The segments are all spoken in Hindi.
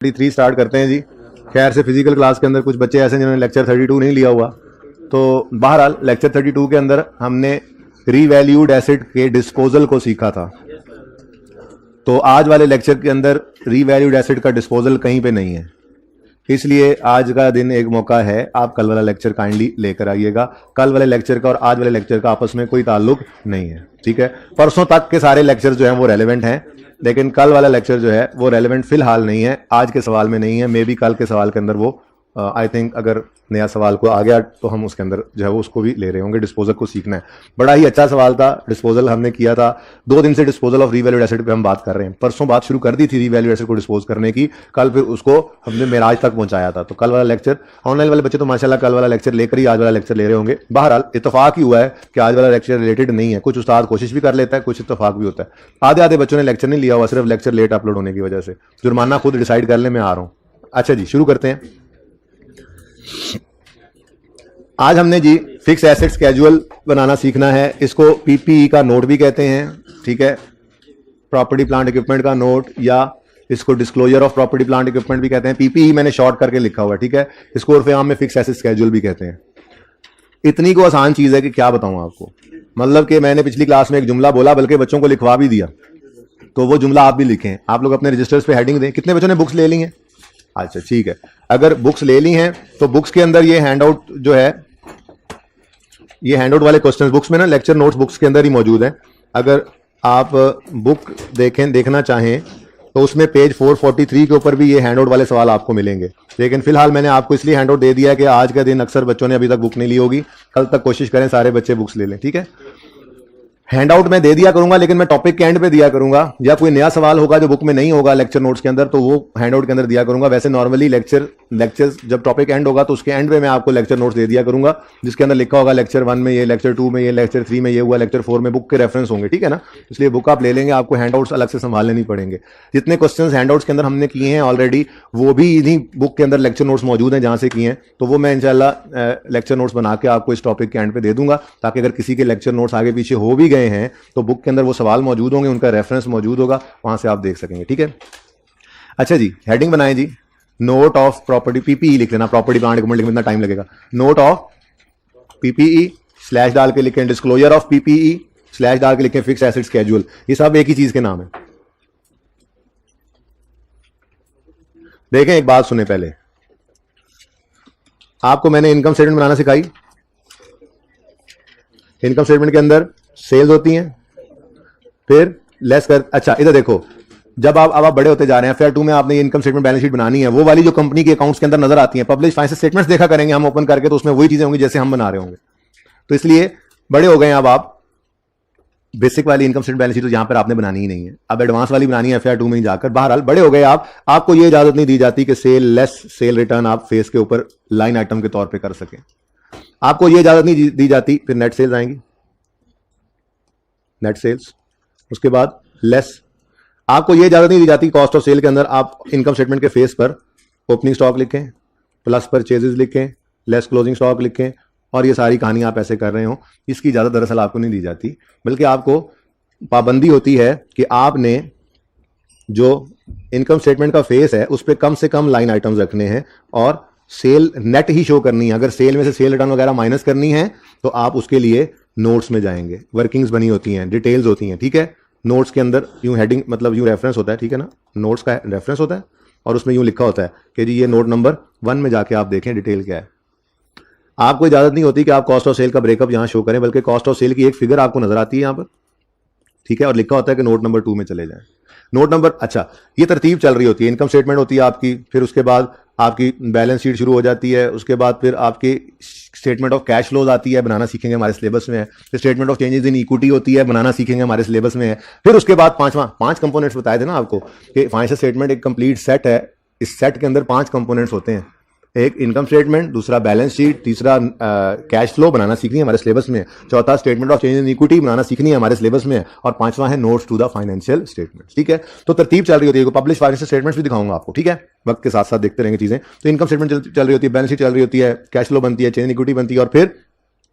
33 स्टार्ट करते हैं जी। खैर से फिजिकल क्लास के अंदर कुछ बच्चे ऐसे जिन्होंने लेक्चर 32 नहीं लिया हुआ, तो बहरहाल लेक्चर 32 के अंदर हमने रीवैल्यूड एसेट के डिस्पोजल को सीखा था। तो आज वाले लेक्चर के अंदर रीवैल्यूड एसेट का डिस्पोजल कहीं पे नहीं है, इसलिए आज का दिन एक मौका है, आप कल वाला लेक्चर काइंडली लेकर आइएगा। कल वाले लेक्चर का और आज वाले लेक्चर का आपस में कोई ताल्लुक नहीं है, ठीक है। परसों तक के सारे लेक्चर जो हैं वो रेलेवेंट हैं, लेकिन कल वाला लेक्चर जो है वो रेलेवेंट फिलहाल नहीं है, आज के सवाल में नहीं है। मे बी कल के सवाल के अंदर वो आई थिंक अगर नया सवाल को आ गया तो हम उसके अंदर जो है वो उसको भी ले रहे होंगे। डिस्पोजल को सीखना है, बड़ा ही अच्छा सवाल था। डिस्पोजल हमने किया था 2 दिन से, डिस्पोजल ऑफ रीवैल्यूड एसेट पे हम बात कर रहे हैं। परसों बात शुरू कर दी थी रीवैल्यूड एसेट को डिस्पोज करने की, कल फिर उसको हमने मेराज तक पहुंचाया था। तो कल वाला लेक्चर, ऑनलाइन वाले बच्चे तो माशाल्लाह कल वाला लेक्चर लेकर ही आज वाला लेक्चर ले रहे होंगे। बहरहाल इत्तेफाक ही हुआ है कि आज वाला लेक्चर रिलेटेड नहीं है। कुछ उस्ताद कोशिश भी कर लेता है, कुछ इत्तेफाक भी होता है। आधे आधे बच्चों ने लेक्चर नहीं लिया हुआ, सिर्फ लेक्चर लेट अपलोड होने की वजह से। जुर्माना खुद डिसाइड कर ले, मैं आ रहा हूँ। अच्छा जी, शुरू करते हैं। आज हमने जी फिक्स एसेट स्केड्यूल बनाना सीखना है। इसको पीपीई का नोट भी कहते हैं, ठीक है, प्रॉपर्टी प्लांट इक्विपमेंट का नोट, या इसको disclosure of property plant equipment भी कहते हैं। पीपीई मैंने शॉर्ट करके लिखा हुआ है, ठीक है। इसको उर्फ आम में फिक्स एसेट स्केड्यूल भी कहते हैं। इतनी को आसान चीज है कि क्या बताऊं आपको, मतलब कि मैंने पिछली क्लास में एक जुमला बोला, बल्कि बच्चों को लिखवा भी दिया, तो वो जुमला आप भी लिखें। आप लोग अपने रजिस्टर्स पे हेडिंग दें। कितने बच्चों ने बुक्स ले ली हैं? अच्छा ठीक है, अगर बुक्स ले ली हैं तो बुक्स के अंदर ये हैंड आउट जो है, ये हैंड आउट वाले क्वेश्चंस बुक्स में ना, लेक्चर नोट्स बुक्स के अंदर ही मौजूद हैं। अगर आप बुक देखना चाहें तो उसमें पेज 443 के ऊपर भी ये हैंड आउट वाले सवाल आपको मिलेंगे। लेकिन फिलहाल मैंने आपको इसलिए हैंड आउट दे दिया है कि आज का दिन अक्सर बच्चों ने अभी तक बुक नहीं ली होगी, कल तक कोशिश करें सारे बच्चे बुक्स ले लें, ठीक है। हैंड आउट मैं दे दिया करूंगा, लेकिन मैं टॉपिक के एंड पे दिया करूंगा, या कोई नया सवाल होगा जो बुक में नहीं होगा लेक्चर नोट्स के अंदर, तो वो हैंड आउट के अंदर दिया करूंगा। वैसे नॉर्मली लेक्चर्स जब टॉपिक एंड होगा तो उसके एंड पे मैं आपको लेक्चर नोट्स दे दिया करूंगा, जिसके अंदर लिखा होगा लेक्चर 1 में ये, लेक्चर 2 में ये, लेक्चर 3 में ये हुआ, लेक्चर 4 में बुक के रेफरेंस होंगे, ठीक है ना। इसलिए बुक आप ले लेंगे, आपको हैंड आउट्स अलग से संभालने नहीं पड़ेंगे। जितने क्वेश्चन हैंड आउट्स के अंदर हमने किए हैं ऑलरेडी, वो भी इन्हीं बुक के अंदर लेक्चर नोट्स मौजूद हैं जहां से किए हैं, तो वो मैं इंशाल्लाह लेक्चर नोट्स बना के आपको इस टॉपिक के एंड पे दे दूंगा, ताकि अगर किसी के लेक्चर नोट्स आगे पीछे हो भी गए हैं तो बुक के अंदर वो सवाल मौजूद होंगे, उनका रेफरेंस मौजूद होगा, वहां से आप देख सकेंगे, ठीक है। अच्छा जी, हेडिंग बनाएं जी, नोट ऑफ प्रॉपर्टी, पीपीई लिख लेना, प्रॉपर्टी प्लांट इक्विपमेंट लिखने में इतना टाइम लगेगा। नोट ऑफ पीपीई स्लैश डाल के लिखें, डिस्क्लोजर ऑफ पीपीई स्लैश डाल के लिखें, फिक्स एसेट स्केड्यूल। ये सब एक ही चीज के नाम है। देखें, एक बात सुने, पहले आपको मैंने इनकम स्टेटमेंट बनाना सिखाई। इनकम स्टेटमेंट के अंदर सेल्स होती हैं, फिर लेस कर, अच्छा इधर देखो, जब आप बड़े होते जा रहे हैं, फेयर 2 में आपने ये इनकम स्टेटमेंट बैलेंस शीट बनानी है, वो वाली जो कंपनी के अकाउंट्स के अंदर नजर आती है, पब्लिश फाइनेंशियल स्टेटमेंट्स देखा करेंगे हम ओपन करके, तो उसमें वही चीजें होंगी जैसे हम बना रहे होंगे। तो इसलिए बड़े हो गए अब आप, बेसिक वाली इनकम स्टेटमेंट बैलेंस शीट तो यहां पर आपने बनानी ही नहीं है, अब एडवांस वाली बनानी है फेयर 2 में ही जाकर। बहरहाल बड़े हो गए आप, आपको ये इजाजत नहीं दी जाती कि सेल लेस सेल रिटर्न आप फेस के ऊपर लाइन आइटम के तौर पर कर सकें, आपको ये इजाजत नहीं दी जाती। फिर नेट सेल्स आएंगी, नेट सेल्स, उसके बाद लेस, आपको यह इजाजत नहीं दी जाती कॉस्ट ऑफ सेल के अंदर आप इनकम स्टेटमेंट के फेस पर ओपनिंग स्टॉक लिखें, प्लस परचेजेस लिखें, लेस क्लोजिंग स्टॉक लिखें, और ये सारी कहानी आप ऐसे कर रहे हो। इसकी इजाजत दरअसल आपको नहीं दी जाती, बल्कि आपको पाबंदी होती है कि आपने जो इनकम स्टेटमेंट का फेस है उस पर कम से कम लाइन आइटम्स रखने हैं, और सेल नेट ही शो करनी है। अगर सेल में से सेल रिटर्न वगैरह माइनस करनी है तो आप उसके लिए नोट्स में जाएंगे, वर्किंग्स बनी होती हैं, डिटेल्स होती हैं, ठीक है। नोट्स के अंदर यूं हेडिंग, मतलब यूं रेफरेंस होता है, ठीक है ना, नोट्स का रेफरेंस होता है, और उसमें यूं लिखा होता है कि जी ये नोट नंबर 1 में जाके आप देखें डिटेल क्या है। आपको इजाजत नहीं होती कि आप कॉस्ट ऑफ सेल का ब्रेकअप यहां शो करें, बल्कि कॉस्ट ऑफ सेल की एक फिगर आपको नजर आती है यहां पर, ठीक है, और लिखा होता है कि नोट नंबर 2 में चले जाएं। नोट नंबर, अच्छा ये तरतीब चल रही होती है, इनकम स्टेटमेंट होती है आपकी, फिर उसके बाद आपकी बैलेंस शीट शुरू हो जाती है, उसके बाद फिर आपकी स्टेटमेंट ऑफ कैश फ्लोज आती है, बनाना सीखेंगे, हमारे सिलेबस में है। फिर statement of changes in equity होती है, बनाना सीखेंगे, हमारे सिलेबस में है। फिर उसके बाद 5 कंपोनेंट्स बताए थे ना आपको कि फाइनेंशियल स्टेटमेंट एक कंप्लीट सेट है, इस सेट के अंदर 5 कंपोनेंट्स होते हैं, एक इनकम स्टेटमेंट, दूसरा बैलेंस शीट, तीसरा कैश फ्लो बनाना सीखनी है, हमारे सिलेबस में है, चौथा statement of change in equity बनाना सीखनी है, हमारे सिलेबस में है, और 5वां है notes to the financial statement, ठीक है। तो तरतीब चल रही होती है, पब्लिश फाइनेंशियल स्टेटमेंट्स भी दिखाऊंगा आपको, ठीक है, वक्त के साथ साथ देखते रहेंगे चीजें। तो इनकम स्टेटमेंट चल रही होती है, बैलेंस शीट चल रही होती है, कैश फ्लो बनती है, चेंज इन इक्विटी बनती है, और फिर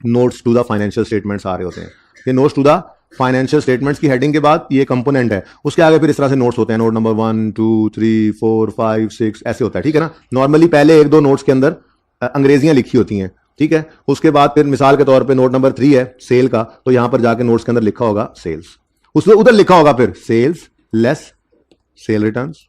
notes to the financial statements आ रहे होते हैं। ये notes to the financial statements की हेडिंग के बाद ये कंपोनेंट है, उसके आगे फिर इस तरह से नोट्स होते हैं, नोट नंबर 1 2 3 4 5 6 ऐसे होता है, ठीक है ना। नॉर्मली पहले एक दो नोट्स के अंदर अंग्रेजियां लिखी होती हैं, ठीक है। उसके बाद फिर मिसाल के तौर पे नोट नंबर 3 है सेल का, तो यहां पर जाके नोट्स के अंदर लिखा होगा सेल्स, उसमें उधर लिखा होगा फिर सेल्स लेस सेल रिटर्न्स,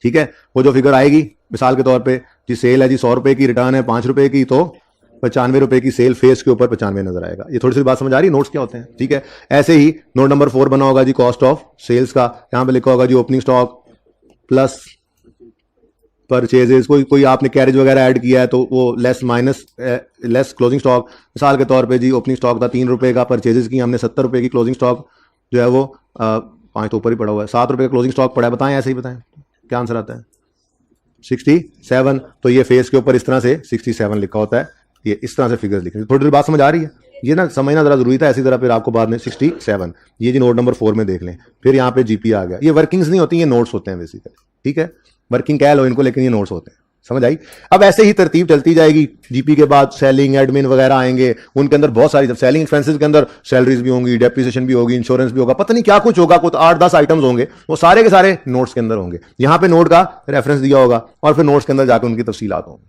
ठीक है। वो जो फिगर आएगी मिसाल के तौर पे जी सेल है जी 100 रुपए की, रिटर्न है 5 रुपए की, तो 95 रुपए की सेल फेस के ऊपर 95 नजर आएगा। ये थोड़ी सी बात समझ आ रही है नोट्स क्या होते हैं, ठीक है। ऐसे ही नोट नंबर 4 बना होगा जी कॉस्ट ऑफ सेल्स का, यहां पे लिखा होगा जी ओपनिंग स्टॉक प्लस परचेजेस, कोई आपने कैरेज वगैरह ऐड किया है तो वो less minus less closing stock. मिसाल के तौर पे जी ओपनिंग स्टॉक था 3 रुपए का, परचेजेस की हमने 70 रुपए की, क्लोजिंग स्टॉक जो है वो 5 तो ऊपर ही पड़ा हुआ है, 7 रुपए का क्लोजिंग स्टॉक पड़ा है। बताएं ऐसे ही बताएं क्या आंसर आता है 67। तो ये फेस के ऊपर इस तरह से 67 लिखा होता है, ये इस तरह से फिगर्स लिखे। थोड़ी देर बात समझ आ रही है, ये ना समझना जरा जरूरी था, ऐसी तरह फिर आपको बाद में 67 ये जी नोट नंबर 4 में देख लें। फिर यहाँ पे जीपी आ गया, ये वर्किंग्स नहीं होती, ये नोट्स होते हैं बेसिकली, ठीक है। वर्किंग कह लो इनको, लेकिन ये नोट्स होते हैं, समझ आई। अब ऐसे ही तरतीब चलती जाएगी, जीपी के बाद सेलिंग एडमिन वगैरह आएंगे, उनके अंदर बहुत सारी, सेलिंग एक्सपेंसेस के अंदर सैलरीज भी होंगी, डेप्रिसिएशन भी होगी, इंश्योरेंस भी होगा, पता नहीं क्या कुछ होगा, कुछ 8-10 आइटम्स होंगे, वो सारे के सारे नोट्स के अंदर होंगे। यहां पे नोट का रेफरेंस दिया होगा और फिर नोट्स के अंदर जाकर उनकी तफसीलात होंगी।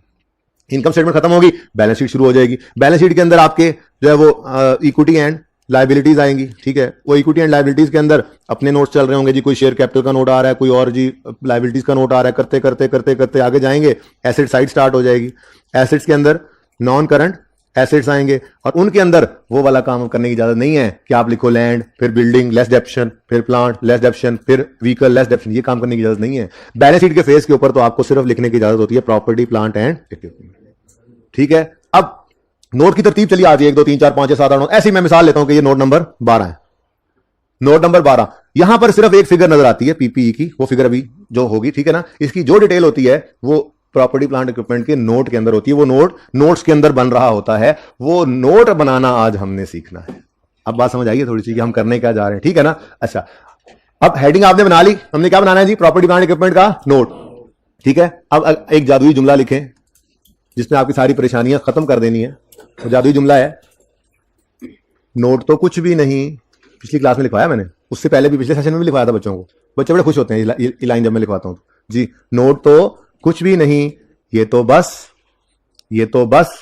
इनकम स्टेटमेंट खत्म होगी, बैलेंस शीट शुरू हो जाएगी। बैलेंस शीट के अंदर आपके जो है वो इक्विटी एंड लाइबिलिटीज आएंगी, ठीक है। वो इक्विटी एंड लाइबिलिटीज के अंदर अपने नोट्स चल रहे होंगे जी, कोई शेयर कैपिटल का नोट आ रहा है, कोई और जी लाइबिलिटीज का नोट आ रहा है, करते करते करते करते आगे जाएंगे, एसेट साइड स्टार्ट हो जाएगी। एसेट्स के अंदर नॉन करंट एसेट्स आएंगे और उनके अंदर वो वाला काम करने की इजाजत नहीं है कि आप लिखो लैंड फिर बिल्डिंग लेस डेप्शन, फिर प्लांट लेस डेप्शन, फिर व्हीकल लेस डेप्शन, ये काम करने की इजाजत नहीं है। बैलेंस शीट के फेस के ऊपर तो आपको सिर्फ लिखने की इजाजत होती है प्रॉपर्टी प्लांट एंड इक्विपमेंट, ठीक है। अब नोट की तरतीब चली आती है 1 2 3 4 5 6 7 8 9, ऐसे ही मैं मिसाल लेता हूं कि ये नोट नंबर 12 है। नोट नंबर 12 यहां पर सिर्फ एक फिगर नजर आती है पीपीई की, वो फिगर अभी जो होगी, ठीक है ना। इसकी जो डिटेल होती है वो प्रॉपर्टी प्लांट इक्विपमेंट के नोट के अंदर होती है, वो नोट नोट्स के अंदर बन रहा होता है, वो नोट बनाना आज हमने सीखना है। अब बात समझ आइए थोड़ी सी कि हम करने क्या जा रहे हैं, ठीक है ना। अच्छा, अब हेडिंग आपने बना ली, हमने क्या बनाना है जी, प्रॉपर्टी प्लांट इक्विपमेंट का नोट, ठीक है। अब एक जादुई जुमला लिखें जिसमें आपकी सारी परेशानियां खत्म कर देनी है। तो जादुई जुमला है, नोट तो कुछ भी नहीं, पिछली क्लास में लिखवाया मैंने, उससे पहले भी पिछले सेशन में भी लिखवाया था बच्चों को, बच्चे बड़े खुश होते हैं ये लाइन जब मैं लिखवाता हूं जी। नोट तो कुछ भी नहीं, ये तो बस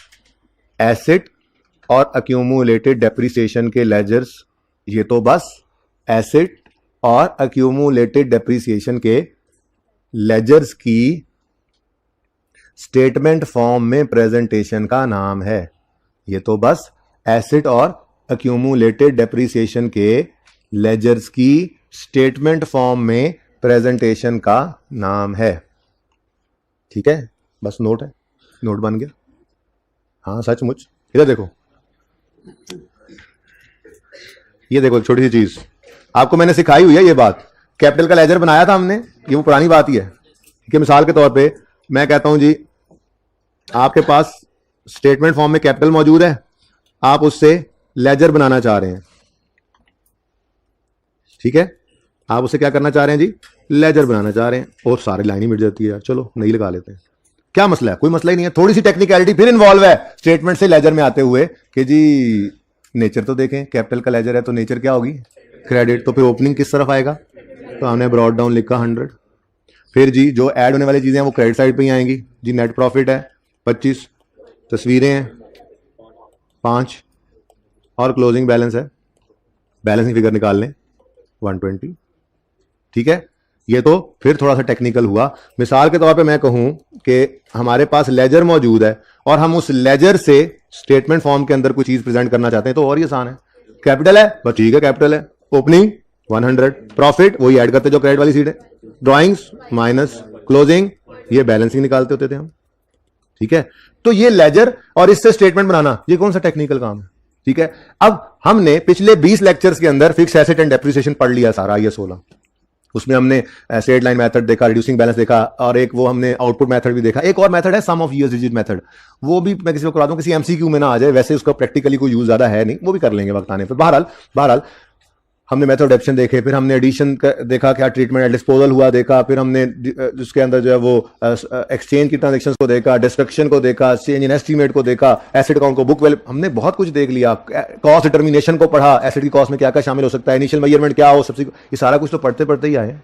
एसेट और अक्यूमुलेटेड डेप्रिसिएशन के लेजर्स, ये तो बस एसेट और अक्यूमुलेटेड डेप्रिसिएशन के लेजर्स की स्टेटमेंट फॉर्म में प्रेजेंटेशन का नाम है। ये तो बस एसेट और अक्यूमुलेटेड डेप्रिसिएशन के लेजर्स की स्टेटमेंट फॉर्म में प्रेजेंटेशन का नाम है, ठीक है। बस नोट है, नोट बन गया। हाँ सचमुच, इधर देखो, ये देखो छोटी सी चीज आपको मैंने सिखाई हुई है। ये बात कैपिटल का लेजर बनाया था हमने, ये वो पुरानी बात ही है कि मिसाल के तौर पे मैं कहता हूं जी आपके पास स्टेटमेंट फॉर्म में कैपिटल मौजूद है, आप उससे लेजर बनाना चाह रहे हैं, ठीक है। आप उससे क्या करना चाह रहे हैं जी, लेजर बनाना चाह रहे हैं, और सारी लाइन ही मिट जाती है यार। चलो नहीं लगा लेते हैं, क्या मसला है, कोई मसला ही नहीं है। थोड़ी सी टेक्निकलिटी फिर इन्वॉल्व है स्टेटमेंट से लेजर में आते हुए कि जी नेचर तो देखें, कैपिटल का लेजर है तो नेचर क्या होगी, क्रेडिट। तो फिर ओपनिंग किस तरफ आएगा, तो हमने ब्रॉड डाउन लिखा 100। फिर जी जो ऐड होने वाली चीजें हैं वो क्रेडिट साइड पे ही आएंगी जी। नेट प्रॉफिट है 25, तस्वीरें हैं 5 और क्लोजिंग बैलेंस है, बैलेंसिंग फिगर निकाल लें 120, ठीक है। ये तो फिर थोड़ा सा टेक्निकल हुआ। मिसाल के तौर पे मैं कहूं कि हमारे पास लेजर मौजूद है और हम उस लेजर से स्टेटमेंट फॉर्म के अंदर कोई चीज प्रेजेंट करना चाहते हैं, तो और ये आसान है। कैपिटल है बस, ठीक है कैपिटल है, ओपनिंग 100, प्रॉफिट वही ऐड करते जो क्रेडिट वाली सीट है, ड्रॉइंग्स माइनस क्लोजिंग, ये बैलेंसिंग निकालते होते थे हम, ठीक है। तो ये लेजर और इससे स्टेटमेंट बनाना, ये कौन सा टेक्निकल काम है, ठीक है। अब हमने पिछले 20 लेक्चर्स के अंदर फिक्स एसेट एंड डेप्रिसिएशन पढ़ लिया सारा, ये 16, उसमें हमने स्ट्रेट लाइन मेथड देखा, रिड्यूसिंग बैलेंस देखा, और एक वो हमने आउटपुट मेथड भी देखा। एक और मेथड है सम ऑफ ईयर्स डिजिट मेथड, वो भी मैं किसी को करा दूं, किसी एमसीक्यू में ना आ जाए, वैसे उसका प्रैक्टिकली कोई यूज ज्यादा है नहीं, वो भी कर लेंगे वक्त आने पर। बहरहाल हमने मेथड ऑफ एडिशन देखे, फिर हमने एडिशन देखा, क्या ट्रीटमेंट डिस्पोजल हुआ देखा, फिर हमने जिसके अंदर जो है वो एक्सचेंज की ट्रांजेक्शंस को देखा, डिस्ट्रक्शन को देखा, चेंज इन एस्टीमेट को देखा, एसेट अकाउंट को, बुक वैल्यू, हमने बहुत कुछ देख लिया। कॉस्ट डिटर्मिनेशन को पढ़ा, एसेट की कॉस्ट में क्या क्या शामिल हो सकता है, इनिशियल मेजरमेंट क्या हो, सबसे ये सारा कुछ तो पढ़ते पढ़ते ही आए।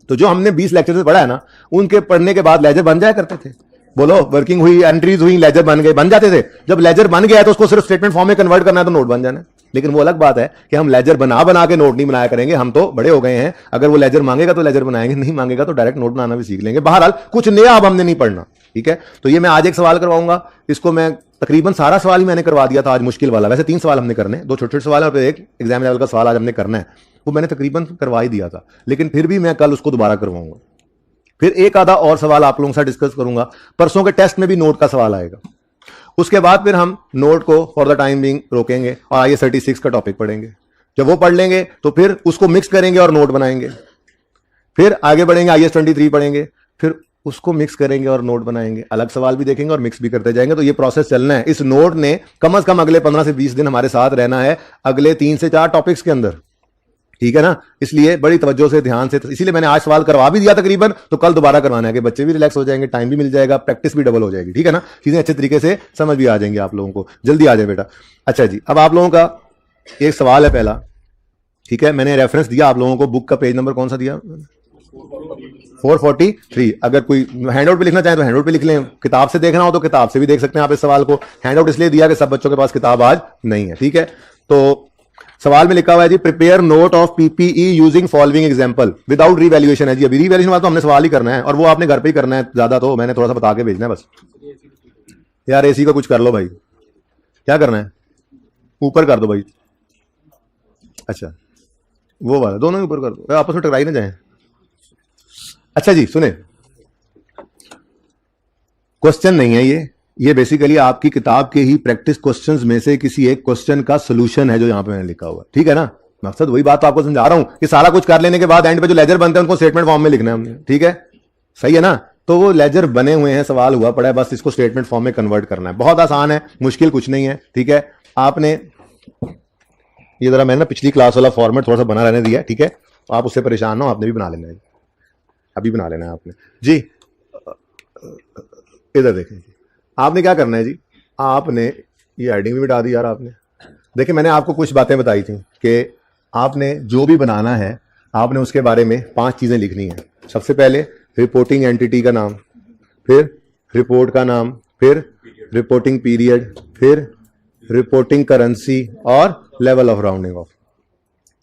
तो जो हमने 20 लेक्चर से पढ़ा है ना, उनके पढ़ने के बाद लेजर बन जाया करते थे। बोलो, वर्किंग हुई, एंट्रीज हुई, लेजर बन गए, बन जाते थे। जब लेजर बन गया है तो उसको सिर्फ स्टेटमेंट फॉर्म में कन्वर्ट करना है तो नोट बन जाना है। लेकिन वो अलग बात है कि हम लेजर बना के नोट नहीं बनाया करेंगे। हम तो बड़े हो गए हैं, अगर वो लेजर मांगेगा तो लेजर बनाएंगे, नहीं मांगेगा तो डायरेक्ट नोट बनाना भी सीख लेंगे। बहरहाल कुछ नया अब हमने नहीं पढ़ना, ठीक है। तो ये मैं आज एक सवाल करवाऊंगा, इसको मैं तकरीबन सारा सवाल ही मैंने करवा दिया था आज, मुश्किल वाला। वैसे 3 सवाल हमने करने, 2 छोटे छोटे सवाल और एक एग्जाम लेवल का सवाल आज हमने करना है, वो मैंने तकरीबन करवा ही दिया था, लेकिन फिर भी मैं कल उसको दोबारा करवाऊंगा। फिर एक आधा और सवाल आप लोगों के साथ डिस्कस करूंगा। परसों के टेस्ट में भी नोट का सवाल आएगा। उसके बाद फिर हम नोट को फॉर द टाइम बिंग रोकेंगे और IAS 36 का टॉपिक पढ़ेंगे। जब वो पढ़ लेंगे तो फिर उसको मिक्स करेंगे और नोट बनाएंगे। फिर आगे बढ़ेंगे, IAS 23 पढ़ेंगे, फिर उसको मिक्स करेंगे और नोट बनाएंगे। अलग सवाल भी देखेंगे और मिक्स भी करते जाएंगे। तो ये प्रोसेस चलना है। इस नोट ने कम से कम अगले 15 से 20 दिन हमारे साथ रहना है, अगले 3 से 4 टॉपिक्स के अंदर, ठीक है ना। इसलिए बड़ी तवज्जो से, ध्यान से, इसीलिए मैंने आज सवाल करवा भी दिया तकरीबन, तो कल दोबारा करवाना है कि बच्चे भी रिलैक्स हो जाएंगे, टाइम भी मिल जाएगा, प्रैक्टिस भी डबल हो जाएगी, ठीक है ना। चीजें अच्छे तरीके से समझ भी आ जाएंगी आप लोगों को। जल्दी आ जाए बेटा। अच्छा जी, अब आप लोगों का एक सवाल है पहला, ठीक है। मैंने रेफरेंस दिया आप लोगों को, बुक का पेज नंबर कौन सा दिया? 443। अगर कोई हैंडआउट पे लिखना चाहे तो हैंडआउट पे लिख लें, किताब से देखना हो तो किताब से भी देख सकते हैं आप इस सवाल को। हैंडआउट इसलिए दिया कि सब बच्चों के पास किताब आज नहीं है, ठीक है। तो सवाल में लिखा हुआ है जी, prepare note of PPE using following example without revaluation है जी। अभी रीवैल्यूएशन वाला तो हमने सवाल ही करना है और वो आपने घर पे ही करना है, ज्यादा तो मैंने थोड़ा सा बता के भेजना है बस। यार एसी का कुछ कर लो भाई, क्या करना है? ऊपर कर दो भाई। अच्छा, वो वाला दोनों ही ऊपर कर दो, आपस में टकराई ना जाए। अच्छा जी सुने, क्वेश्चन नहीं है ये बेसिकली आपकी किताब के ही प्रैक्टिस क्वेश्चंस में से किसी एक क्वेश्चन का सोल्यूशन है जो यहां पे मैंने लिखा हुआ, ठीक है ना। मकसद वही बात तो आपको समझा रहा हूं कि सारा कुछ कर लेने के बाद एंड पे जो लेजर बनते हैं उनको स्टेटमेंट फॉर्म में लिखना है हमने, ठीक है, सही है ना। तो वो लेजर बने हुए हैं, सवाल हुआ पड़ा है, बस इसको स्टेटमेंट फॉर्म में कन्वर्ट करना है। बहुत आसान है, मुश्किल कुछ नहीं है, ठीक है। आपने ये जरा मैंने ना पिछली क्लास वाला फॉर्मेट थोड़ा सा बना रहने दिया, ठीक है। आप उससे परेशान हो, आपने भी बना लेना है, अभी बना लेना है आपने जी। इधर देखें, आपने क्या करना है जी, आपने ये हेडिंग भी मिटा दी यार आपने। देखिए मैंने आपको कुछ बातें बताई थी कि आपने जो भी बनाना है आपने उसके बारे में 5 चीजें लिखनी है। सबसे पहले रिपोर्टिंग एंटिटी का नाम, फिर रिपोर्ट का नाम, फिर रिपोर्टिंग पीरियड, फिर रिपोर्टिंग करेंसी और लेवल ऑफ राउंडिंग ऑफ।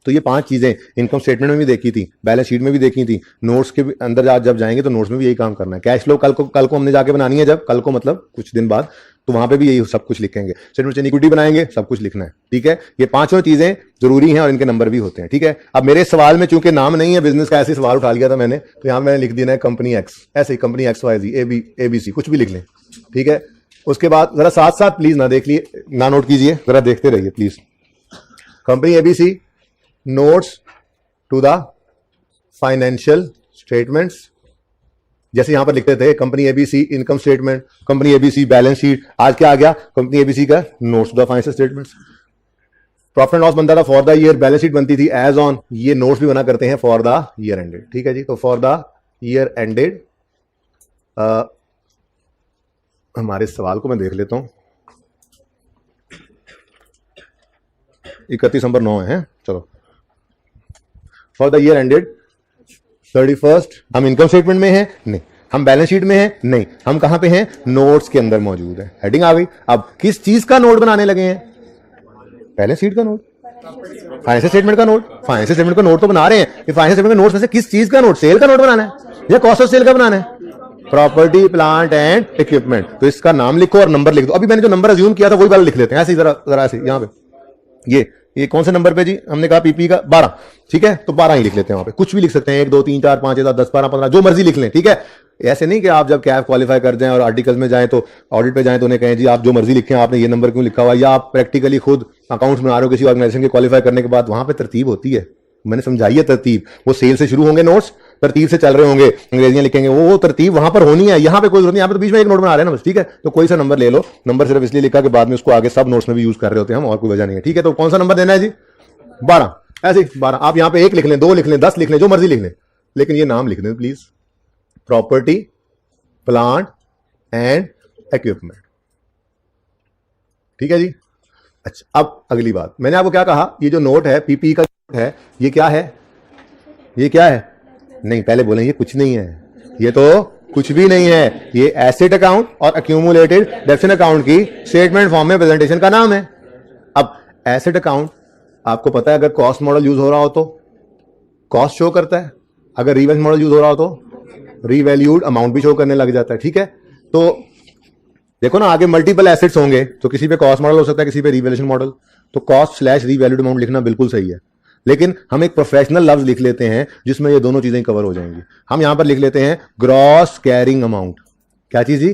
तो ये 5 चीजें इनकम स्टेटमेंट में भी देखी थी, बैलेंस शीट में भी देखी थी, नोट्स के अंदर जब जाएंगे तो नोट्स में भी यही काम करना है। कैश फ्लो कल को हमने जाके बनानी है, जब कल को मतलब कुछ दिन बाद, तो वहां पे भी यही सब कुछ लिखेंगे। स्टेटमेंट ऑफ इक्विटी बनाएंगे, सब कुछ लिखना है, ठीक है। ये 5 चीजें जरूरी हैं और इनके नंबर भी होते हैं, ठीक है। अब मेरे सवाल में चूंकि नाम नहीं है बिजनेस का, ऐसे सवाल उठा लिया था मैंने, तो यहां मैंने लिख दिया है कंपनी एक्स, ऐसे ही कंपनी XYZ ABC कुछ भी लिख लें, ठीक है। उसके बाद जरा साथ साथ प्लीज ना देख लिए, ना नोट कीजिए, जरा देखते रहिए please. Company ABC notes to the financial statements, जैसे यहां पर लिखते थे company ABC income statement, company ABC balance sheet, आज क्या आ गया, कंपनी ABC का notes to the financial statements. Profit and loss बनता था for the year, balance sheet बनती थी एज ऑन, ये नोट्स भी बना करते हैं फॉर द ईयर एंडेड, ठीक है जी। तो फॉर द ईयर एंडेड, हमारे सवाल को मैं देख लेता हूं, 31 नंबर 9 है, चलो। फॉर द ईयर एंडेड 31, हम इनकम स्टेटमेंट में हैं नहीं, हम बैलेंस शीट में हैं नहीं, हम कहां पे हैं, नोट्स के अंदर मौजूद है। हेडिंग आ गई। अब किस चीज का नोट बनाने लगे हैं, बैलेंस शीट का नोट, फाइनेंशियल स्टेटमेंट का नोट। फाइनेंशियल स्टेटमेंट का नोट तो बना रहे हैं, ये फाइनेंशियल स्टेटमेंट के नोट्स में से किस चीज का नोट, सेल का नोट बनाना है या कॉस्ट ऑफ सेल का बनाना है, प्रॉपर्टी प्लांट एंड इक्विपमेंट। तो इसका नाम लिखो और नंबर लिख दो। अभी मैंने जो नंबर अज्यूम किया था वही वाला लिख लेते हैं, ऐसे ही जरा ऐसे यहां पे। ये कौन से नंबर पे जी, हमने कहा पीपी का 12, ठीक है। तो 12 ही लिख लेते हैं, वहां पे कुछ भी लिख सकते हैं, 1 2 3 4 5 6 10 12 15 जो मर्जी लिख लें, ठीक है। ऐसे नहीं कि आप जब कैफ क्वालिफाई कर जाएं और आर्टिकल्स में जाएं तो ऑडिट पे जाएं तो उन्हें कहें जी आप जो मर्जी लिखें, आपने ये नंबर क्यों लिखा हुआ, या आप प्रैक्टिकली खुद अकाउंट्स बना रहे हो किसी ऑर्गेनाइजेशन के क्वालिफाई करने के बाद, वहां पे तरतीब होती है, मैंने समझाई है तरतीब। वो सेल से शुरू होंगे नोट्स, तरतीब से चल रहे होंगे, अंग्रेजियां लिखेंगे, वो तरतीब वहां पर होनी है, यहाँ पे कोई जरूरत नहीं, यहाँ पे तो बीच में एक नोट बना रहे हैं ना बस, ठीक है। तो कोई सा नंबर ले लो, नंबर सिर्फ इसलिए लिखा कि बाद में उसको आगे सब नोट्स में भी यूज कर रहे होते हैं हम, और कोई वजह नहीं है, ठीक है। तो कौन सा नंबर देना है जी, 12, ऐसे 12, आप यहां पे 1 लिख लें, 2 लिख लें, 10 लिख लें, जो मर्जी लिख लें, लेकिन ये नाम लिख दें please, property plant and equipment. ठीक है जी। अच्छा, अब अगली बात, मैंने आपको क्या कहा, ये जो नोट है पीपीई का नोट है, ये क्या है, ये क्या है, नहीं पहले बोलें ये कुछ नहीं है, ये तो कुछ भी नहीं है, ये एसेट अकाउंट और अक्यूमुलेटेड डेप्शन अकाउंट की स्टेटमेंट फॉर्म में प्रेजेंटेशन का नाम है। अब एसेट अकाउंट आपको पता है, अगर कॉस्ट मॉडल यूज हो रहा हो तो कॉस्ट शो करता है, अगर रीवैल्यूड मॉडल यूज हो रहा हो तो रीवैल्यूड अमाउंट भी शो करने लग जाता है। ठीक है, तो देखो ना, आगे मल्टीपल एसेट्स होंगे तो किसी पे कॉस्ट मॉडल हो सकता है, किसी पे रीवैल्यूएशन मॉडल, तो कॉस्ट स्लैश रीवैल्यूड अमाउंट लिखना बिल्कुल सही है, लेकिन हम एक प्रोफेशनल लफ्ज लिख लेते हैं जिसमें ये दोनों चीजें कवर हो जाएंगी। हम यहां पर लिख लेते हैं ग्रॉस कैरिंग अमाउंट। क्या चीज जी,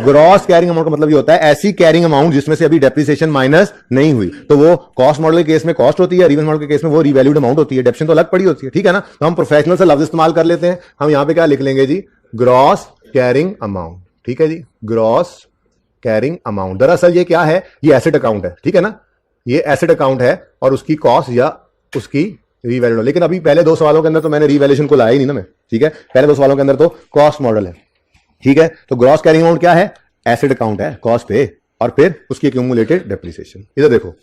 ग्रॉस कैरिंग अमाउंट का मतलब ये होता है ऐसी कैरिंग अमाउंट जिसमें से अभी डेप्रिसिएशन माइनस नहीं हुई, तो वो कॉस्ट मॉडल के केस में कॉस्ट होती है, रीवैल्यूड मॉडल के केस में वो रीवैल्यूड अमाउंट होती है, डेप्शन तो अलग पड़ी होती है। ठीक है ना, तो हम प्रोफेशनल से लफ्ज इस्तेमाल कर लेते हैं। हम यहां पे क्या लिख लेंगे जी, ग्रॉस कैरिंग अमाउंट। ठीक है जी, ग्रॉस कैरिंग अमाउंट। दरअसल ये क्या है, ये एसेट अकाउंट है। ठीक है ना, ये एसेट अकाउंट है और उसकी कॉस्ट या उसकी रीवैल्यूड, लेकिन अभी पहले 2 सवालों के अंदर तो मैंने रीवैल्यूएशन को लाया ही नहीं ना मैं। ठीक है, पहले 2 सवालों के अंदर तो कॉस्ट मॉडल है। ठीक है, तो ग्रॉस कैरिंग अमाउंट क्या है, एसेट अकाउंट है, कॉस्ट पे, और फिर उसकी एक्यूमुलेटेड डेप्रिसिएशन। इधर देखो,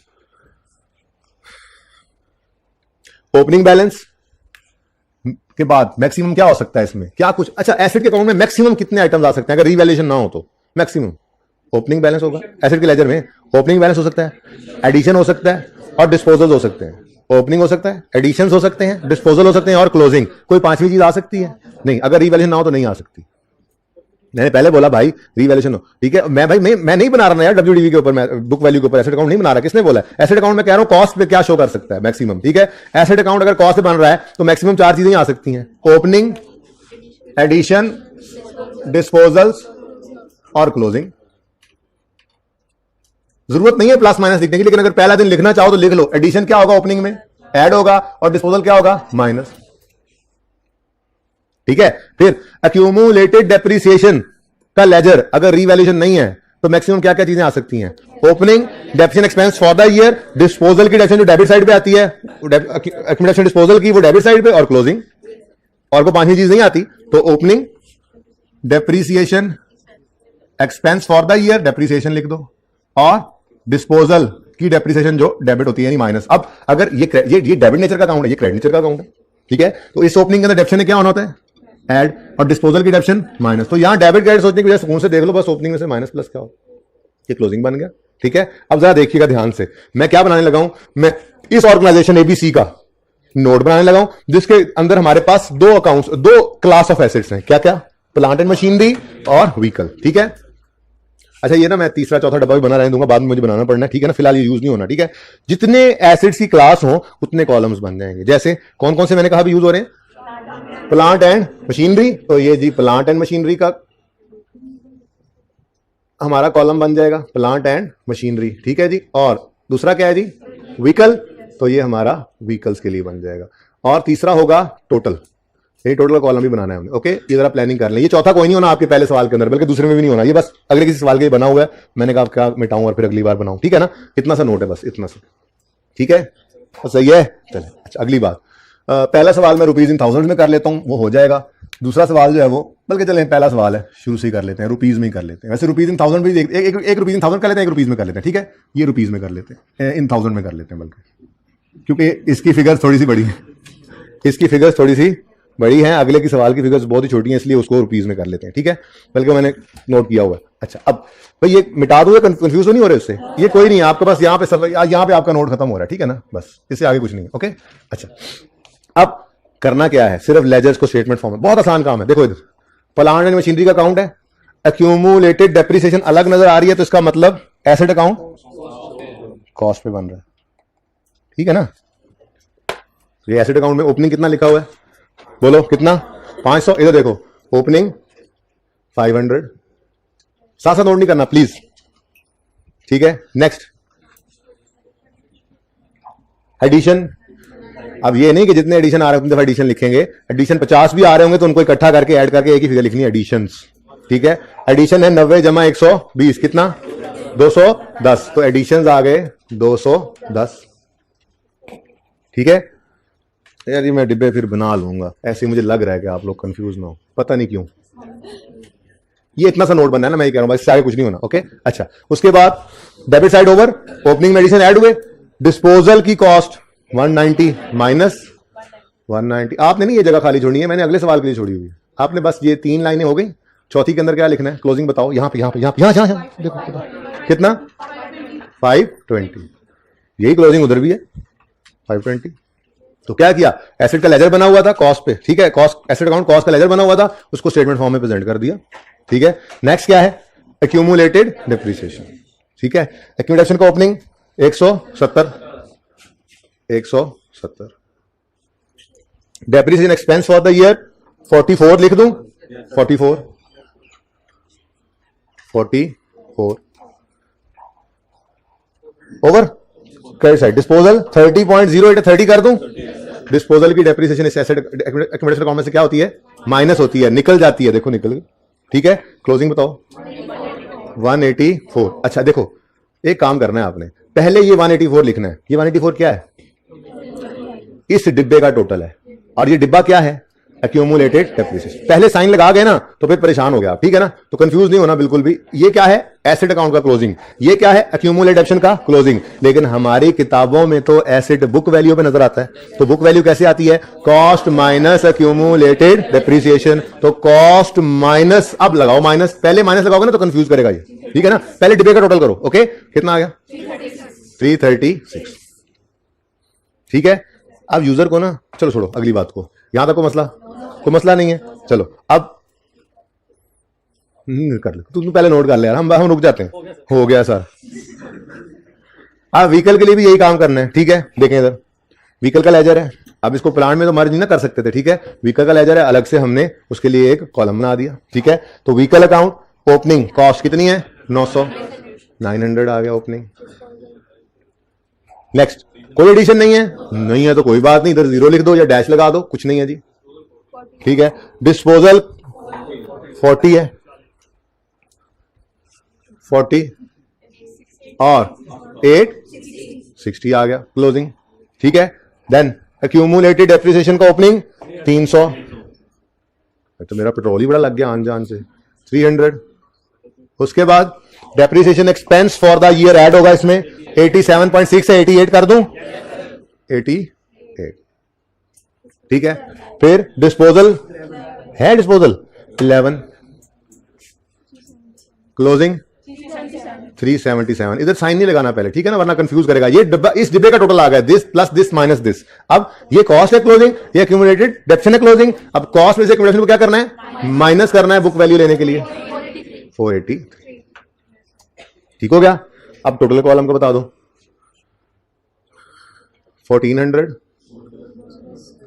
ओपनिंग बैलेंस के बाद मैक्सिमम क्या हो सकता है इसमें, क्या कुछ, अच्छा एसेट के अकाउंट में मैक्सिमम कितने आइटम्स आ सकते हैं अगर रीवैल्यूएशन ना हो तो, मैक्सिमम ओपनिंग बैलेंस होगा एसेट के लेजर में, ओपनिंग बैलेंस हो सकता है, एडिशन हो सकता है और डिस्पोजल हो सकते हैं। ओपनिंग हो सकता है, एडिशंस हो सकते हैं, डिस्पोजल हो सकते हैं और क्लोजिंग। कोई पांचवी चीज आ सकती है नहीं, अगर रीवैल्यूएशन ना हो तो नहीं आ सकती। मैंने पहले बोला भाई रीवैल्यूएशन हो, ठीक है, मैं नहीं बना रहा ना यार डब्ल्यूडीवी के ऊपर, मैं बुक वैल्यू के ऊपर एसेट अकाउंट नहीं बना रहा। किसने बोला, एसेट अकाउंट में कह रहा हूं कॉस्ट पे क्या शो कर सकता है मैक्सिमम। ठीक है, एसेट अकाउंट अगर कॉस्ट पे बन रहा है तो मैक्सिमम 4 चीजें आ सकती हैं, ओपनिंग, एडिशन, डिस्पोजल्स और क्लोजिंग। जरूरत नहीं है प्लस माइनस लिखने की, लेकिन अगर पहला दिन लिखना चाहो तो लिख लो, एडिशन क्या होगा ओपनिंग में, ऐड होगा, और डिस्पोजल क्या होगा, माइनस। ठीक है, फिर एक्यूमुलेटेड डेप्रिसिएशन का लेजर अगर रीवैल्यूएशन नहीं है तो मैक्सिमम क्या क्या चीजें आ सकती हैं, opening, depreciation expense for the year, disposal की डेप्रिसिएशन जो डेबिट साइड पे आती है, एक्यूमुलेशन डिस्पोजल की वो डेबिट साइड पे, और क्लोजिंग, और को पांचवी चीज नहीं आती तो opening, depreciation expense for the year, depreciation लिख दो, और डिस्पोजल की डेप्रिसिएशन जो डेबिट होती है यानी माइनस। अब अगर ये डेबिट नेचर का अकाउंट है, ये क्रेडिट नेचर का अकाउंट है। ठीक है, तो इस ओपनिंग के अंदर डेप्शन क्या होना होता है, ऐड, और डिस्पोजल की डेप्शन माइनस। तो यहां डेबिट क्रेडिट सोचने की वजह सुकून से देख लो, बस ओपनिंग में से माइनस प्लस क्या हो, ये क्लोजिंग बन गया। ठीक है, अब जरा देखिएगा ध्यान से, मैं क्या बनाने लगा हूं, मैं इस ऑर्गेनाइजेशन एबीसी का नोट बनाने लगा हूं जिसके अंदर हमारे पास 2 अकाउंट्स, 2 क्लास ऑफ एसेट्स हैं। क्या क्या, प्लांट एंड मशीनरी और व्हीकल। ठीक है, अच्छा ये ना मैं तीसरा चौथा डब्बा भी बना रहने दूंगा, बाद में मुझे बनाना पड़ना है। ठीक है ना, फिलहाल ये यूज नहीं होना। ठीक है, जितने एसिड्स की क्लास हो उतने कॉलम्स बन जाएंगे। जैसे कौन कौन से मैंने कहा भी यूज हो रहे हैं, प्लांट एंड मशीनरी, तो ये जी प्लांट एंड मशीनरी का हमारा कॉलम बन जाएगा, प्लांट एंड मशीनरी। ठीक है जी, और दूसरा क्या है जी, व्हीकल, तो ये हमारा व्हीकल्स के लिए बन जाएगा, और तीसरा होगा टोटल, ये टोटल कॉलम भी बनाना है हमने। ओके, ये जरा प्लानिंग कर लें। ये चौथा कोई नहीं होना आपके पहले सवाल के अंदर, बल्कि दूसरे में भी नहीं होना, ये बस अगले किसी सवाल के लिए बना हुआ है, मैंने कहा क्या मिटाऊं और फिर अगली बार बनाऊं। ठीक है ना, इतना सा नोट है बस, इतना सा। ठीक है, सही है, चले। अच्छा अगली बात, पहला सवाल मैं रुपीज इन थाउजेंड में कर लेता हूं, वो हो जाएगा। दूसरा सवाल जो है वो, बल्कि चले पहला सवाल है शुरू से ही कर लेते हैं, रुपीज में ही कर लेते हैं। वैसे रुपीज इन थाउजेंड भी एक रुपीज इन थाउजेंड कर लेते हैं, एक रुपीज में कर लेते हैं। ठीक है, ये रुपीज में कर लेते हैं, इन थाउजेंड में कर लेते हैं, बल्कि क्योंकि इसकी फिगर थोड़ी सी बड़ी है, इसकी फिगर थोड़ी सी बड़ी है, अगले की सवाल की फिगर्स बहुत ही छोटी हैं, इसलिए उसको रुपीज में कर लेते हैं। ठीक है, बल्कि मैंने नोट किया हुआ है। अच्छा अब भाई ये मिटा दो, कंफ्यूज तो नहीं हो रहे उससे, ये कोई नहीं है आपके पास, यहाँ पे आपका नोट खत्म हो रहा है। ठीक है ना, बस इससे आगे कुछ नहीं है। ओके, अच्छा अब करना क्या है, सिर्फ लेजर्स को स्टेटमेंट फॉर्म में, बहुत आसान काम है। देखो इधर प्लांट एंड मशीनरी का अकाउंट है, एक्यूमुलेटेड डेप्रिसिएशन अलग नजर आ रही है, तो इसका मतलब एसेट अकाउंट कॉस्ट पे बन रहा है। ठीक है ना, ये एसेट अकाउंट में ओपनिंग कितना लिखा हुआ है, बोलो कितना, 500। इधर देखो ओपनिंग 500, साथ साथ नोट नहीं करना प्लीज। ठीक है, नेक्स्ट एडिशन। अब ये नहीं कि जितने एडिशन आ रहे हैं उतनी दफा एडिशन लिखेंगे, एडिशन 50 भी आ रहे होंगे तो उनको इकट्ठा करके ऐड करके एक ही फिगर लिखनी है, एडिशंस। ठीक है, एडिशन है 90 जमा 120 कितना, 210, तो एडिशंस आ गए 210। ठीक है, यार ये मैं डिब्बे फिर बना लूंगा, ऐसे मुझे लग रहा है कि आप लोग कंफ्यूज ना हो, पता नहीं क्यों। ये इतना सा नोट बनना है ना, मैं ये कह रहा हूं, इससे आगे कुछ नहीं होना। ओके अच्छा, उसके बाद debit side over, opening medicine add हुए, डिस्पोजल की कॉस्ट 190 माइनस 190। आपने नहीं ये जगह खाली छोड़ी है, मैंने अगले सवाल के लिए छोड़ी हुई है। आपने बस ये 3 लाइनें हो गई, चौथी के अंदर क्या लिखना है, क्लोजिंग बताओ। यहाँ पे देखो कितना 520, यही क्लोजिंग उधर भी है 520। तो क्या किया, एसेट का लेजर बना हुआ था कॉस्ट पे, ठीक है, कॉस्ट एसेट अकाउंट कॉस्ट का लेजर बना हुआ था, उसको स्टेटमेंट फॉर्म में प्रेजेंट कर दिया। ठीक है, नेक्स्ट क्या है, एक्यूमुलेटेड डिप्रिसिएशन। ठीक है, एक्यूमुलेशन का opening 170, depreciation expense for the year 44 लिख दूं, 44 ओवर। क्रेडिट साइड डिस्पोजल 30.08 30 कर दूं। डिस्पोजल की डेप्रिसिएशन इस एसेट एक्यूमुलेशन अकाउंट में से क्या होती है, माइनस होती है, निकल जाती है, देखो निकल गई। ठीक है, क्लोजिंग बताओ 184। अच्छा देखो, एक काम करना है आपने, पहले ये 184 लिखना है। ये 184 क्या है, इस डिब्बे का टोटल है, और ये डिब्बा क्या है, एक्यूमुलेटेड डेप्रिसिएशन। पहले साइन लगा गए ना तो फिर परेशान हो गया, ठीक है ना, तो कंफ्यूज नहीं होना बिल्कुल भी। ये क्या है, एसेट अकाउंट का क्लोजिंग, ये क्या है, एक्यूमुलेटेड का क्लोजिंग। लेकिन हमारी किताबों में तो एसेट बुक वैल्यू पे नजर आता है, तो बुक वैल्यू कैसे आती है, कॉस्ट माइनस एक्यूमुलेटेड डेप्रिसिएशन। तो कॉस्ट माइनस, अब लगाओ माइनस, पहले माइनस लगाओगे ना तो कंफ्यूज करेगा ये, ठीक है ना। पहले डिब्बे का टोटल करो, ओके, कितना आ गया 336। ठीक है, अब यूजर को ना, चलो छोड़ो अगली बात को, यहां तक कोई मसला नहीं है। चलो अब कर ले, तुम पहले नोट कर ले यार, हम रुक जाते हैं। हो गया सर। अब व्हीकल के लिए भी यही काम करना है, ठीक है। देखें इधर व्हीकल का लेजर है, अब इसको प्लान में तो मर्ज नहीं ना कर सकते थे, ठीक है। व्हीकल का लेजर है, अलग से हमने उसके लिए एक कॉलम बना दिया, ठीक है। तो व्हीकल अकाउंट ओपनिंग कॉस्ट कितनी है 900, 900 आ गया ओपनिंग। नेक्स्ट, कोई एडिशन नहीं है तो कोई बात नहीं, इधर 0 लिख दो या डैश लगा दो, कुछ नहीं है जी, ठीक है। डिस्पोजल 40 है, 40 और 860 आ गया क्लोजिंग, ठीक है। देन एक्यूमुलेटेड डेप्रिसिएशन का ओपनिंग 300, तो मेरा पेट्रोल ही बड़ा लग गया आन जान से, 300। उसके बाद depreciation expense for the year add होगा इसमें, 87.6 है, 88 कर दूं, 88, ठीक है। फिर डिस्पोजल है, डिस्पोजल 11, क्लोजिंग 377। इधर साइन नहीं लगाना पहले, ठीक है ना, वरना कंफ्यूज करेगा। ये डिब्बा, इस डिब्बे का टोटल आ गया this plus this minus this. अब ये कॉस्ट है क्लोजिंग, ये एक्यूमुलेटेड डेप्रिसिएशन है क्लोजिंग। अब कॉस्ट में से एक्यूमुलेशन को क्या करना है, माइनस करना है बुक वैल्यू लेने के लिए, 483। ठीक हो गया। अब टोटल कॉलम को बता दो, 1400,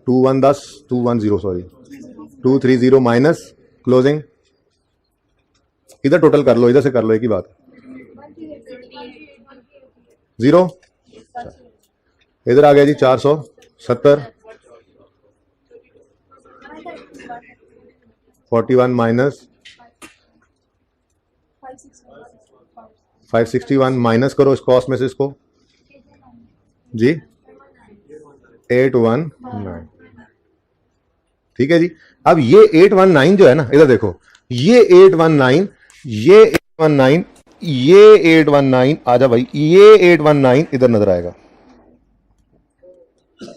210 सॉरी 230 माइनस क्लोजिंग। इधर टोटल कर लो, इधर से कर लो, एक ही बात, 0। इधर आ गया जी 470, 41 माइनस 561, माइनस करो इस कॉस्ट में से इसको जी, 819, ठीक है जी। अब ये 819 जो है ना, इधर देखो, ये 819, ये 819, ये 819, आजा भाई, ये 819 इधर नजर आएगा,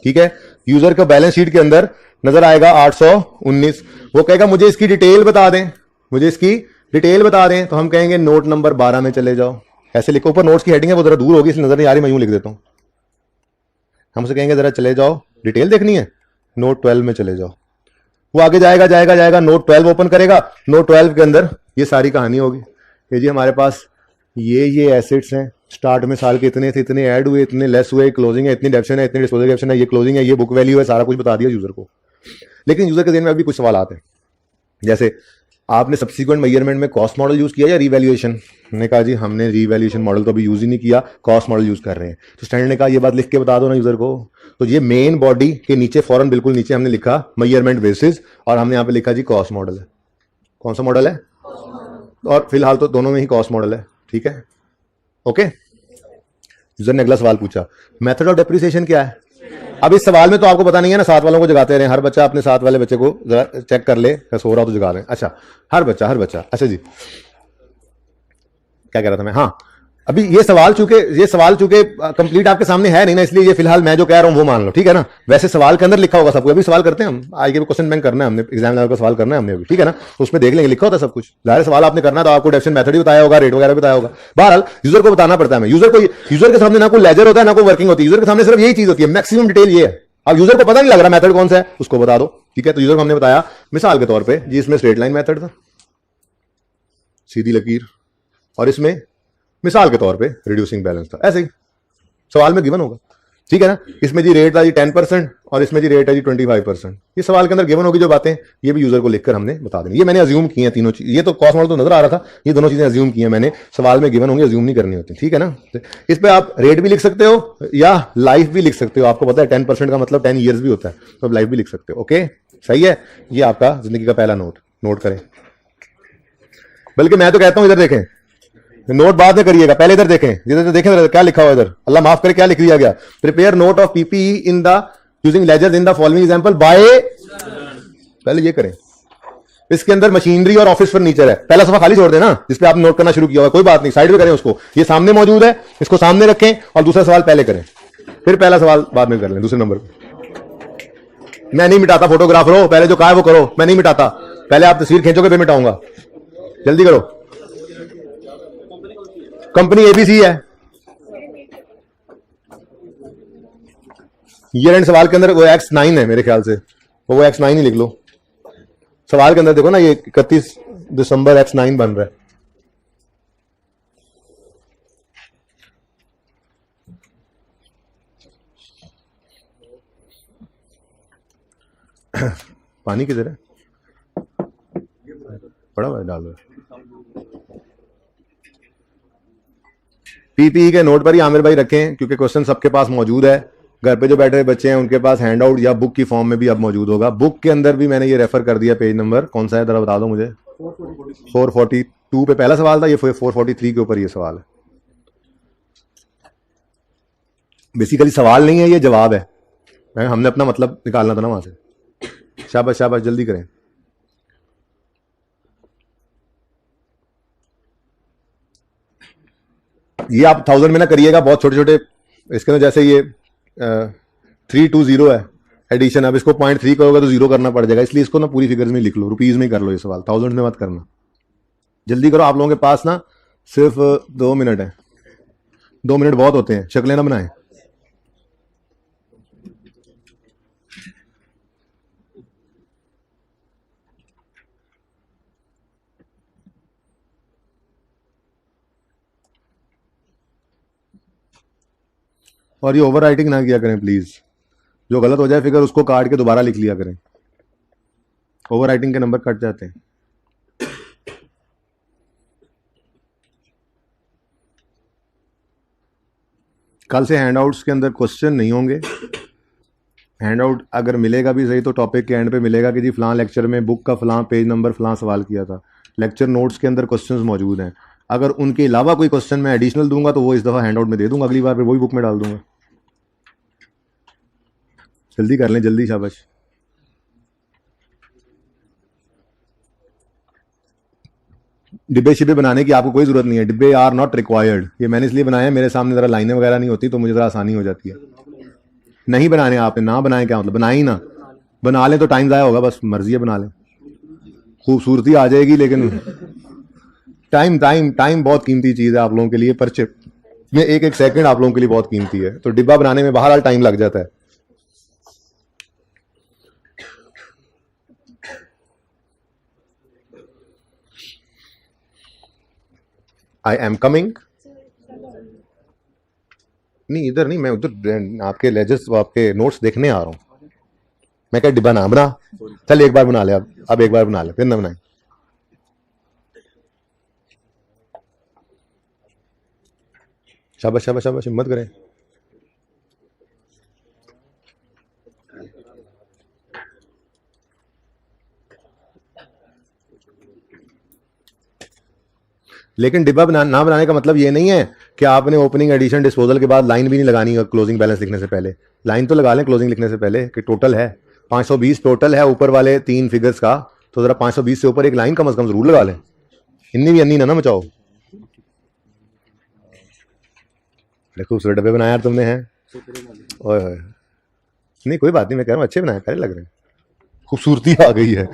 ठीक है। यूजर का बैलेंस शीट के अंदर नजर आएगा 819। वो कहेगा मुझे इसकी डिटेल बता दें, मुझे इसकी डिटेल बता दें, तो हम कहेंगे नोट नंबर 12 में चले जाओ, ऐसे लिखो। ऊपर नोट्स की हेडिंग है, वो जरा दूर होगी इसलिए नजर नहीं आ रही, मैं यूं लिख देता हूं। हम उसे कहेंगे जरा चले जाओ, डिटेल देखनी है, नोट 12 में चले जाओ। वो आगे जाएगा, नोट 12 ओपन करेगा। नोट 12 के अंदर ये सारी कहानी होगी, ये जी हमारे पास ये एसेट्स हैं, स्टार्ट में साल के इतने थे, इतने ऐड हुए, इतने लेस हुए, क्लोजिंग है, इतनी डेप्शन है, इतनी डिस्पोजल डेप्शन है, ये क्लोजिंग है, ये बुक वैल्यू है, सारा कुछ बता दिया यूजर को। लेकिन यूजर के ज़हन में अभी कुछ सवाल आते हैं, जैसे आपने सब्सिक्वेंट मेजरमेंट में कॉस्ट मॉडल यूज किया या रिवैल्यूएशन। ने कहा जी हमने रिवैल्यूएशन मॉडल तो अभी यूज ही नहीं किया, कॉस्ट मॉडल यूज कर रहे हैं। तो स्टैंडर्ड ने कहा ये बात लिख के बता दो ना यूजर को। तो ये मेन बॉडी के नीचे, फौरन बिल्कुल नीचे हमने लिखा मेजरमेंट बेसिस, और हमने यहाँ पे लिखा जी कॉस्ट मॉडल है। कौन सा मॉडल है, और फिलहाल तो दोनों में ही कॉस्ट मॉडल है, ठीक है, ओके। यूजर ने अगला सवाल पूछा, मेथड ऑफ डेप्रिसिएशन क्या है। अब इस सवाल में तो आपको पता नहीं है ना, साथ वालों को जगाते रहे, हर बच्चा अपने साथ वाले बच्चे को जरा चेक कर ले, सो रहा हो तो जगा रहे हैं। अच्छा, हर बच्चा। अच्छा जी, क्या कह रहा था मैं? हाँ, अभी ये सवाल चूंकि कंप्लीट आपके सामने है नहीं ना, इसलिए ये फिलहाल मैं जो कह रहा हूं वो मान लो, ठीक है ना। वैसे सवाल के अंदर लिखा होगा सब कुछ, अभी सवाल करते हैं हम, आगे क्वेश्चन बैंक करना है हमने, एग्जाम लेवल का सवाल करना है हमने अभी, ठीक है ना। तो उसमें देख लेंगे, लिखा होता है सब कुछ। जाहिर सवाल आपने करना तो आपको डेफिनेशन मेथड भी बताया होगा, रेट वगैरह भी बताया होगा। बहरहाल यूजर को बताना पड़ता है। यूजर के सामने ना कोई लेजर होता है ना कोई वर्किंग होती है, यूजर के सामने सिर्फ यही चीज होती है, मैक्सिमम डिटेल ये है। अब यूजर को पता नहीं लग रहा मेथड कौन सा है, उसको बता दो, ठीक है। तो यूजर को हमने बताया मिसाल के तौर पर जी, इसमें स्ट्रेट लाइन मेथड था, सीधी लकीर, और इसमें मिसाल के तौर पे रिड्यूसिंग बैलेंस था। ऐसे ही सवाल में गिवन होगा, ठीक है ना। इसमें जी रेट था जी 10% और इसमें जी रेट है जी 25%। ये सवाल के अंदर गिवन होगी जो बातें, ये भी यूजर को लिखकर हमने बता देनी। ये मैंने अज्यूम की हैं तीनों चीज, ये तो कॉस्ट मॉडल तो नजर आ रहा था, ये दोनों चीजें अज्यूम की हैं मैंने, सवाल में गिवन होंगी, अज्यूम नहीं करनी होती, ठीक है ना। इस पे आप रेट भी लिख सकते हो या लाइफ भी लिख सकते हो। आपको पता है 10% का मतलब 10 ईयर्स भी होता है, तो आप लाइफ भी लिख सकते हो। ओके, सही है। ये आपका जिंदगी का पहला नोट करें। बल्कि मैं तो कहता हूं इधर देखें, नोट बाद में करिएगा, पहले इधर देखें, इधर देखें क्या लिखा हुआ इधर, अल्लाह माफ करे क्या लिख दिया गया, prepare note of PPE in the using ledgers in the following example by, पहले ये करें। इसके अंदर मशीनरी और ऑफिस फर्नीचर है, पहला सफा खाली छोड़ देना जिसपे आप नोट करना शुरू किया हुआ, कोई बात नहीं, साइड में करें उसको, ये सामने मौजूद है, इसको सामने रखें और दूसरा सवाल पहले करें, फिर पहला सवाल बाद में कर लें दूसरे नंबर पर। मैं नहीं मिटाता, फोटोग्राफर हो, पहले जो कहा है वो करो, मैं नहीं मिटाता, पहले आप तस्वीर खींचोगे फिर मिटाऊंगा, जल्दी करो। कंपनी एबीसी है। ईयर एंड सवाल के अंदर वो X9 है मेरे ख्याल से, वो X9 ही लिख लो। सवाल के अंदर देखो ना, ये 31 दिसंबर X9 बन रहा है। पानी किधर है? पड़ा हुआ है, डाल रहा है। पीपीई के नोट पर ही आमिर भाई रखें, क्योंकि क्वेश्चन सबके पास मौजूद है। घर पे जो बैठे बच्चे हैं उनके पास हैंड आउट या बुक की फॉर्म में भी अब मौजूद होगा। बुक के अंदर भी मैंने ये रेफर कर दिया, पेज नंबर कौन सा है जरा बता दो मुझे। 442 पे पहला सवाल था, ये 443 के ऊपर ये सवाल है। बेसिकली सवाल नहीं है, ये जवाब है, हमने अपना मतलब निकालना था ना वहां से। शाबाश शाबाश, जल्दी करें। ये आप 1000 में ना करिएगा, बहुत छोटे छोटे इसके अंदर, जैसे ये 320 है एडिशन, अब इसको 0.3 करोगे तो 0 करना पड़ जाएगा, इसलिए इसको ना पूरी फिगर्स में लिख लो, रुपीज में कर लो ये सवाल, 1000 में मत करना। जल्दी करो, आप लोगों के पास ना सिर्फ 2 मिनट है, 2 मिनट बहुत होते हैं, शक्लें ना बनाएं। और ये ओवर राइटिंग ना किया करें प्लीज, जो गलत हो जाए फिगर उसको काट के दोबारा लिख लिया करें, ओवर राइटिंग के नंबर कट जाते हैं। कल से हैंडआउट्स के अंदर क्वेश्चन नहीं होंगे। हैंडआउट अगर मिलेगा भी सही तो टॉपिक के एंड पे मिलेगा कि जी फलां लेक्चर में बुक का फलां पेज नंबर फलां सवाल किया था। लेक्चर नोट्स के अंदर क्वेश्चंस मौजूद हैं, अगर उनके अलावा कोई क्वेश्चन मैं एडिशनल दूंगा तो वो इस दफ़ा हैंडआउट में दे दूंगा, अगली बार फिर वही बुक में डाल दूंगा। जल्दी कर लें, जल्दी, शाबाश। डिब्बे शिब्बे बनाने की आपको कोई जरूरत नहीं है, डिब्बे आर नॉट रिक्वायर्ड। ये मैंने इसलिए बनाया, मेरे सामने ज़रा लाइनें वगैरह नहीं होती तो मुझे ज़रा आसानी हो जाती है। नहीं बनाने आपने, ना बनाए क्या मतलब, बनाए ही ना, बना लें तो टाइम ज़ाया होगा, बस मर्जी है बना लें, खूबसूरती आ जाएगी, लेकिन टाइम टाइम टाइम बहुत कीमती चीज़ है आप लोगों के लिए, परचे में एक एक सेकंड आप लोगों के लिए बहुत कीमती है, तो डिब्बा बनाने में बहरहाल टाइम लग जाता है। आई एम कमिंग, नहीं इधर नहीं, मैं उधर आपके लेजर्स आपके नोट्स देखने आ रहा हूं। मैं क्या डिब्बा ना बना, चल एक बार बना ले, अब एक बार बना ले, फिर ना बनाए। शाबाश शाबाश शाबाश, हिम्मत करें। लेकिन डिब्बा ना बनाने का मतलब ये नहीं है कि आपने ओपनिंग एडिशन डिस्पोजल के बाद लाइन भी नहीं लगानी क्लोजिंग बैलेंस लिखने से पहले। लाइन तो लगा लें क्लोजिंग लिखने से पहले कि टोटल है 520 टोटल है ऊपर वाले 3 फिगर्स का, तो जरा 520 से ऊपर एक लाइन कम से कम जरूर लगा लें। इन्नी भी अन्नी ना मचाओ। खूबसूरत डब्बे बनाए यार तुमने हैं। ओए होए, नहीं कोई बात नहीं, मैं कह रहा हूँ अच्छे बनाए, प्यारे लग रहे हैं, खूबसूरती आ गई है।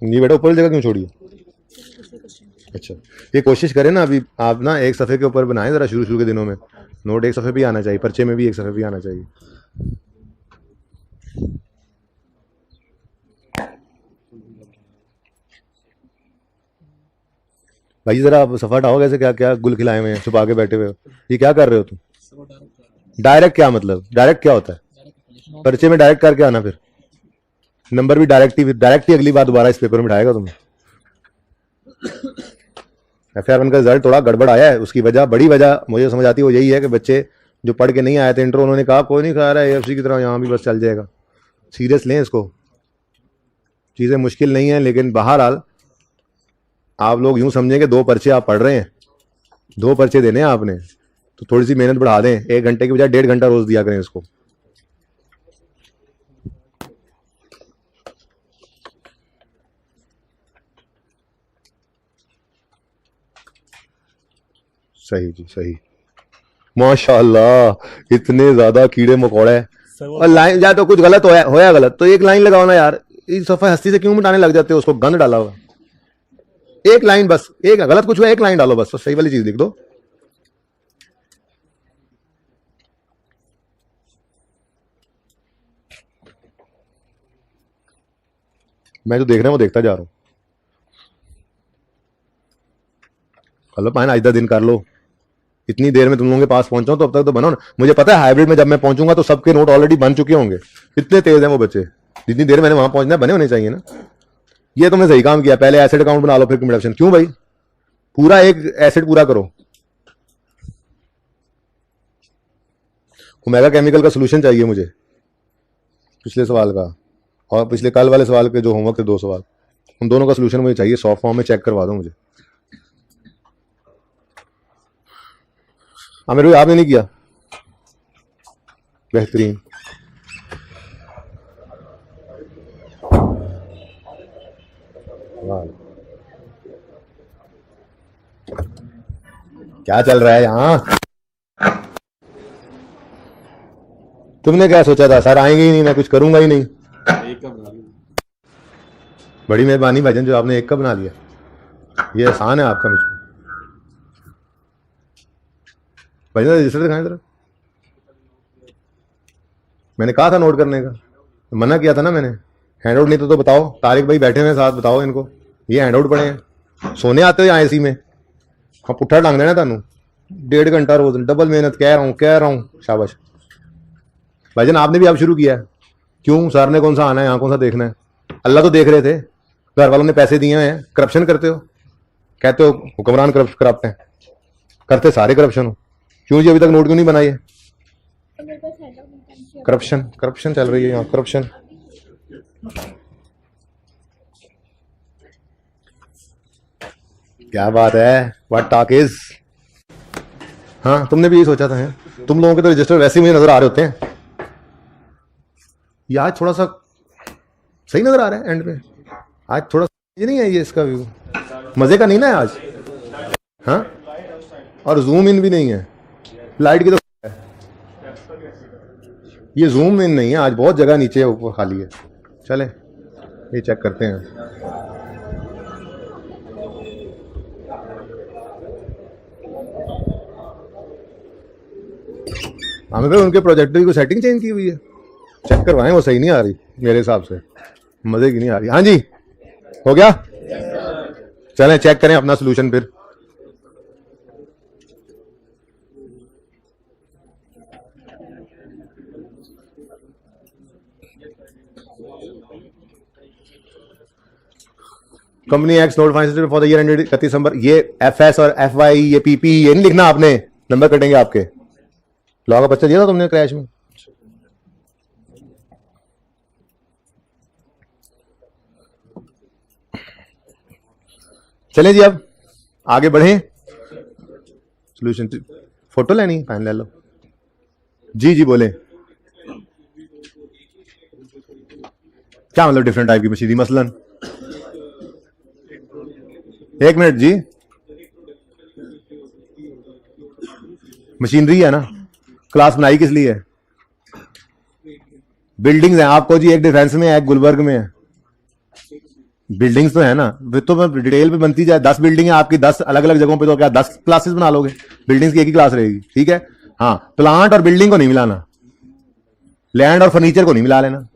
ये बेटा ऊपर जगह क्यों छोड़ी? अच्छा, ये कोशिश करें ना, अभी आप ना एक सफ़े के ऊपर बनाएं ज़रा, शुरू के दिनों में नोट एक सफ़े भी आना चाहिए, पर्चे में भी एक सफ़े भी आना चाहिए। भाई ज़रा आप सफ़ा हटाओ, कैसे क्या क्या गुल खिलाए हुए हैं, छुपा के बैठे हुए हो, ये क्या कर रहे हो तुम? डायरेक्ट क्या मतलब, डायरेक्ट क्या होता है? पर्चे में डायरेक्ट करके आना, फिर नंबर भी डायरेक्ट ही अगली बार दोबारा इस पेपर में उठाएगा तुम्हें। FR1 का रिजल्ट थोड़ा गड़बड़ आया है, उसकी वजह, बड़ी वजह मुझे समझ आती है वो यही है कि बच्चे जो पढ़ के नहीं आए थे इंट्रो, उन्होंने कहा कोई नहीं खा रहा है AFC की तरह, यहाँ भी बस चल जाएगा। सीरियस लें इसको, चीज़ें मुश्किल नहीं है, लेकिन बहरहाल आप लोग यूं समझें कि 2 पर्चे आप पढ़ रहे हैं, 2 पर्चे देने हैं आपने, तो थोड़ी सी मेहनत बढ़ा दें, 1 घंटे की बजाय 1.5 घंटा रोज दिया करें इसको। सही जी, सही, माशाल्लाह, इतने ज्यादा कीड़े मकोड़े। और लाइन या तो कुछ गलत होया गलत, तो एक लाइन लगाओ ना यार, इस सफा हस्ती से क्यों मिटाने लग जाते हो, उसको गंद डाला हुआ, एक लाइन बस, एक गलत कुछ हुआ एक लाइन डालो बस, तो सही वाली चीज लिख दो। मैं जो देख रहा हूं वो देखता जा रहा हूं। कल पाए आइंदा दिन कर लो, इतनी देर में तुम लोगों के पास पहुंचा हूं, तो अब तक तो बनो ना। मुझे पता है हाइब्रिड में जब मैं पहुंचूंगा तो सबके नोट ऑलरेडी बन चुके होंगे, इतने तेज हैं वो बच्चे, जितनी देर मैंने वहां पहुंचना बने होने चाहिए ना। ये तुमने सही काम किया, पहले एसिड अकाउंट बना लो फिर कम्युनिकेशन। क्यों भाई, पूरा एक एसिड पूरा करो। ओमेगा केमिकल का सोल्यूशन चाहिए मुझे, पिछले सवाल का और पिछले कल वाले सवाल के जो होमवर्क थे 2 सवाल, उन दोनों का सोल्यूशन मुझे चाहिए, सॉफ्ट फॉर्म में चेक करवा दो मुझे। आमिर भाई आपने नहीं किया, बेहतरीन। क्या चल रहा है यहाँ? तुमने क्या सोचा था सर आएंगे ही नहीं, मैं कुछ करूंगा ही नहीं? एक का बना लिया, बड़ी मेहरबानी भाईजान जो आपने एक का बना लिया, ये एहसान है आपका मुझ पर। भाईजान रजिस्टर दिखाएं जरा, मैंने कहा था नोट करने का, तो मना किया था ना मैंने। हैंड आउट नहीं तो बताओ, तारिक भाई बैठे हुए साथ, बताओ इनको ये हैंड आउट पड़े हैं, सोने आते हो यहाँ AC में, हाँ पुट्ठा टांग देना थानू, 1.5 घंटा रोज डबल मेहनत, कह रहा हूँ शाबाश। भाईजान आपने भी अब शुरू किया है, क्यों? सर ने कौन सा आना है यहाँ, कौन सा देखना है? अल्लाह तो देख रहे थे, घर वालों ने पैसे दिए हैं, करप्शन करते हो, कहते हो हुक्मरान करप्ट हैं, करते सारे करप्शन हो। क्यों जी अभी तक नोट क्यों नहीं बनाई है? करप्शन चल रही है यहाँ, करप्शन। क्या बात है, व्हाट टॉक इज। हाँ तुमने भी यही सोचा था, है? तुम लोगों के तो रजिस्टर वैसे ही मुझे नजर आ रहे होते हैं, ये आज थोड़ा सा सही नजर आ रहा है एंड पे, आज थोड़ा ये नहीं है ये इसका व्यू, मजे का नहीं ना है आज, हाँ? और जूम इन भी नहीं है, लाइट की तो है, ये जूम इन नहीं है आज, बहुत जगह नीचे ऊपर खाली है। चले ये चेक करते हैं। हमें भाई उनके प्रोजेक्टर की सेटिंग चेंज की हुई है, चेक करवाएं, वो सही नहीं आ रही मेरे हिसाब से, मजे की नहीं आ रही। हाँ जी हो गया, चलें चेक करें अपना सोल्यूशन फिर। Company x note financial for the year ended 31 दिसंबर, ये FS और FY ये PP ये नहीं लिखना आपने, नंबर कटेंगे आपके। लॉ का बच्चा दिया था तुमने क्रैश में। चलें जी अब आगे बढ़ें। सोल्यूशन फोटो लेनी, फाइन ले लो। जी जी बोले, क्या मतलब डिफरेंट टाइप की मशीनरी? मसलन एक मिनट जी, मशीनरी है ना, क्लास बनाई किस लिए है? बिल्डिंग्स हैं आपको जी, एक डिफेंस में है, एक गुलबर्ग में है। बिल्डिंग्स तो है ना, तो डिटेल पे बनती जाए। 10 बिल्डिंग है आपकी, 10 अलग अलग जगहों पे, तो क्या 10 क्लासेस बना लोगे? बिल्डिंग्स की एक ही क्लास रहेगी, ठीक है। हाँ, प्लांट और बिल्डिंग को नहीं मिलाना, लैंड और फर्नीचर को नहीं मिला लेना।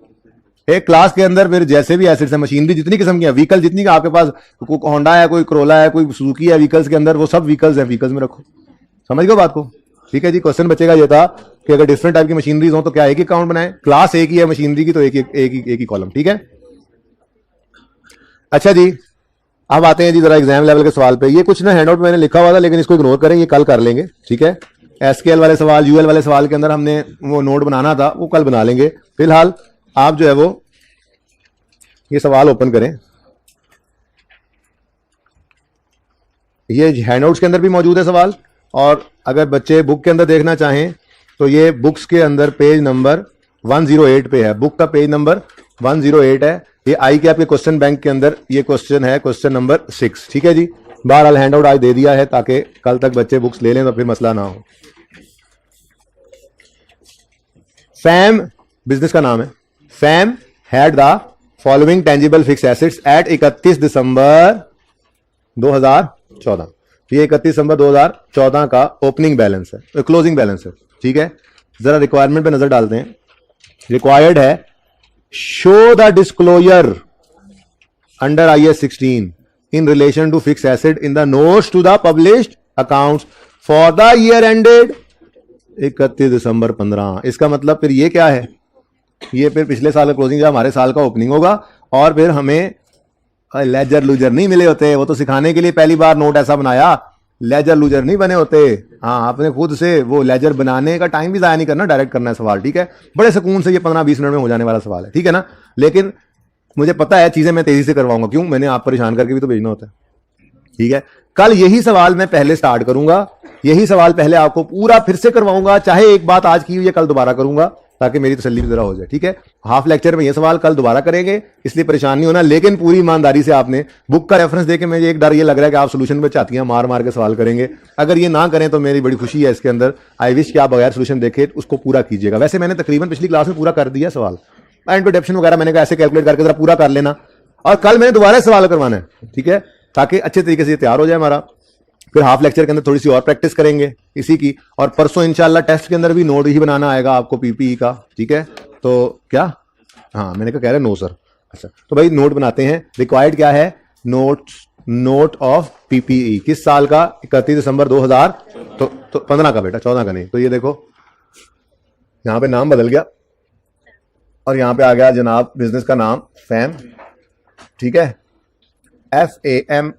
एक क्लास के अंदर फिर जैसे भी एसेट्स है, मशीनरी जितनी किस्म की है, व्हीकल जितनी का आपके पास, कोई होंडा है, कोई क्रोला है, कोई सुजुकी है, व्हीकल्स के अंदर वो सब व्हीकल्स है, व्हीकल्स में रखो। समझ गए बात को? ठीक है जी। क्वेश्चन बचेगा ये था कि अगर डिफरेंट टाइप की मशीनरीज हो तो क्या एक ही अकाउंट बनाए? क्लास एक ही है मशीनरी की, तो एक ही कॉलम, ठीक है। अच्छा जी, अब आते हैं जी जरा एग्जाम लेवल के सवाल पे। ये कुछ ना हैंडआउट मैंने लिखा हुआ था, लेकिन इसको इग्नोर करें, ये कल कर लेंगे, ठीक है। एसकेएल वाले सवाल, यूएल वाले सवाल के अंदर हमने वो नोट बनाना था, वो कल बना लेंगे। फिलहाल आप जो है वो ये सवाल ओपन करें, ये हैंडआउट्स के अंदर भी मौजूद है सवाल, और अगर बच्चे बुक के अंदर देखना चाहें तो ये बुक्स के अंदर पेज नंबर 108 पे है। बुक का पेज नंबर 108 है। ये आई के आपके क्वेश्चन बैंक के अंदर ये क्वेश्चन है, क्वेश्चन नंबर 6, ठीक है जी। बहरहाल हैंडआउट आज दे दिया है ताकि कल तक बच्चे बुक्स ले लें तो फिर मसला ना हो। फैम बिजनेस का नाम है। FAM had the following tangible fix assets at 31 दिसंबर 2014। ये 31 दिसंबर 2014 का ओपनिंग बैलेंस है, क्लोजिंग बैलेंस है, ठीक है। जरा रिक्वायरमेंट पे नजर डालते हैं। रिक्वायर्ड है show the disclosure under IAS 16 in relation to fixed asset in the notes to the published accounts for the year ended 31 दिसंबर 15। इसका मतलब फिर ये क्या है? ये फिर पिछले साल का क्लोजिंग, हमारे साल का ओपनिंग होगा, और फिर हमें लेजर लूजर नहीं मिले होते। वो तो सिखाने के लिए पहली बार नोट ऐसा बनाया, लेजर लूजर नहीं बने होते। हाँ, आपने खुद से वो लेजर बनाने का टाइम भी जाया नहीं करना, डायरेक्ट करना है सवाल, ठीक है। बड़े सुकून से ये 15-20 मिनट में हो जाने वाला सवाल है, ठीक है ना। लेकिन मुझे पता है चीजें मैं तेजी से करवाऊंगा, क्यों? मैंने आप परेशान करके भी तो भेजना होता है, ठीक है। कल यही सवाल मैं पहले स्टार्ट करूंगा, यही सवाल पहले आपको पूरा फिर से करवाऊंगा, चाहे एक बात आज की हुई है कल दोबारा करूंगा, ताकि मेरी तसल्ली भी जरा हो जाए, ठीक है। हाफ लेक्चर में ये सवाल कल दोबारा करेंगे, इसलिए परेशान नहीं होना, लेकिन पूरी ईमानदारी से आपने बुक का रेफरेंस देके मुझे एक डर ये लग रहा है कि आप सोल्यूशन में चाहती मार मार के सवाल करेंगे। अगर ये ना करें तो मेरी बड़ी खुशी है इसके अंदर। आई विश कि आप बगैर सोल्यूशन देखे उसको पूरा कीजिएगा। वैसे मैंने तकरीबन पिछली क्लास में पूरा कर दिया सवाल, इंट्रोडक्शन वगैरह मैंने कहा ऐसे कैलकुलेट करके जरा पूरा कर लेना, और कल मैंने दोबारा सवाल करवाना है, ठीक है, ताकि अच्छे तरीके से तैयार हो जाए हमारा। फिर हाफ लेक्चर के अंदर थोड़ी सी और प्रैक्टिस करेंगे इसी की, और परसों इंशाल्लाह टेस्ट के अंदर भी नोट ही बनाना आएगा आपको पीपीई का, ठीक है। तो क्या, हाँ मैंने कहा कह रहे नो सर, अच्छा तो भाई नोट बनाते हैं। रिक्वायर्ड क्या है? नोट ऑफ पीपीई किस साल का? 31 दिसंबर 2000 तो 15 का बेटा, 14 का नहीं। तो ये देखो यहां पे नाम बदल गया और यहां पे आ गया जनाब बिजनेस का नाम फैम, ठीक है, FAM।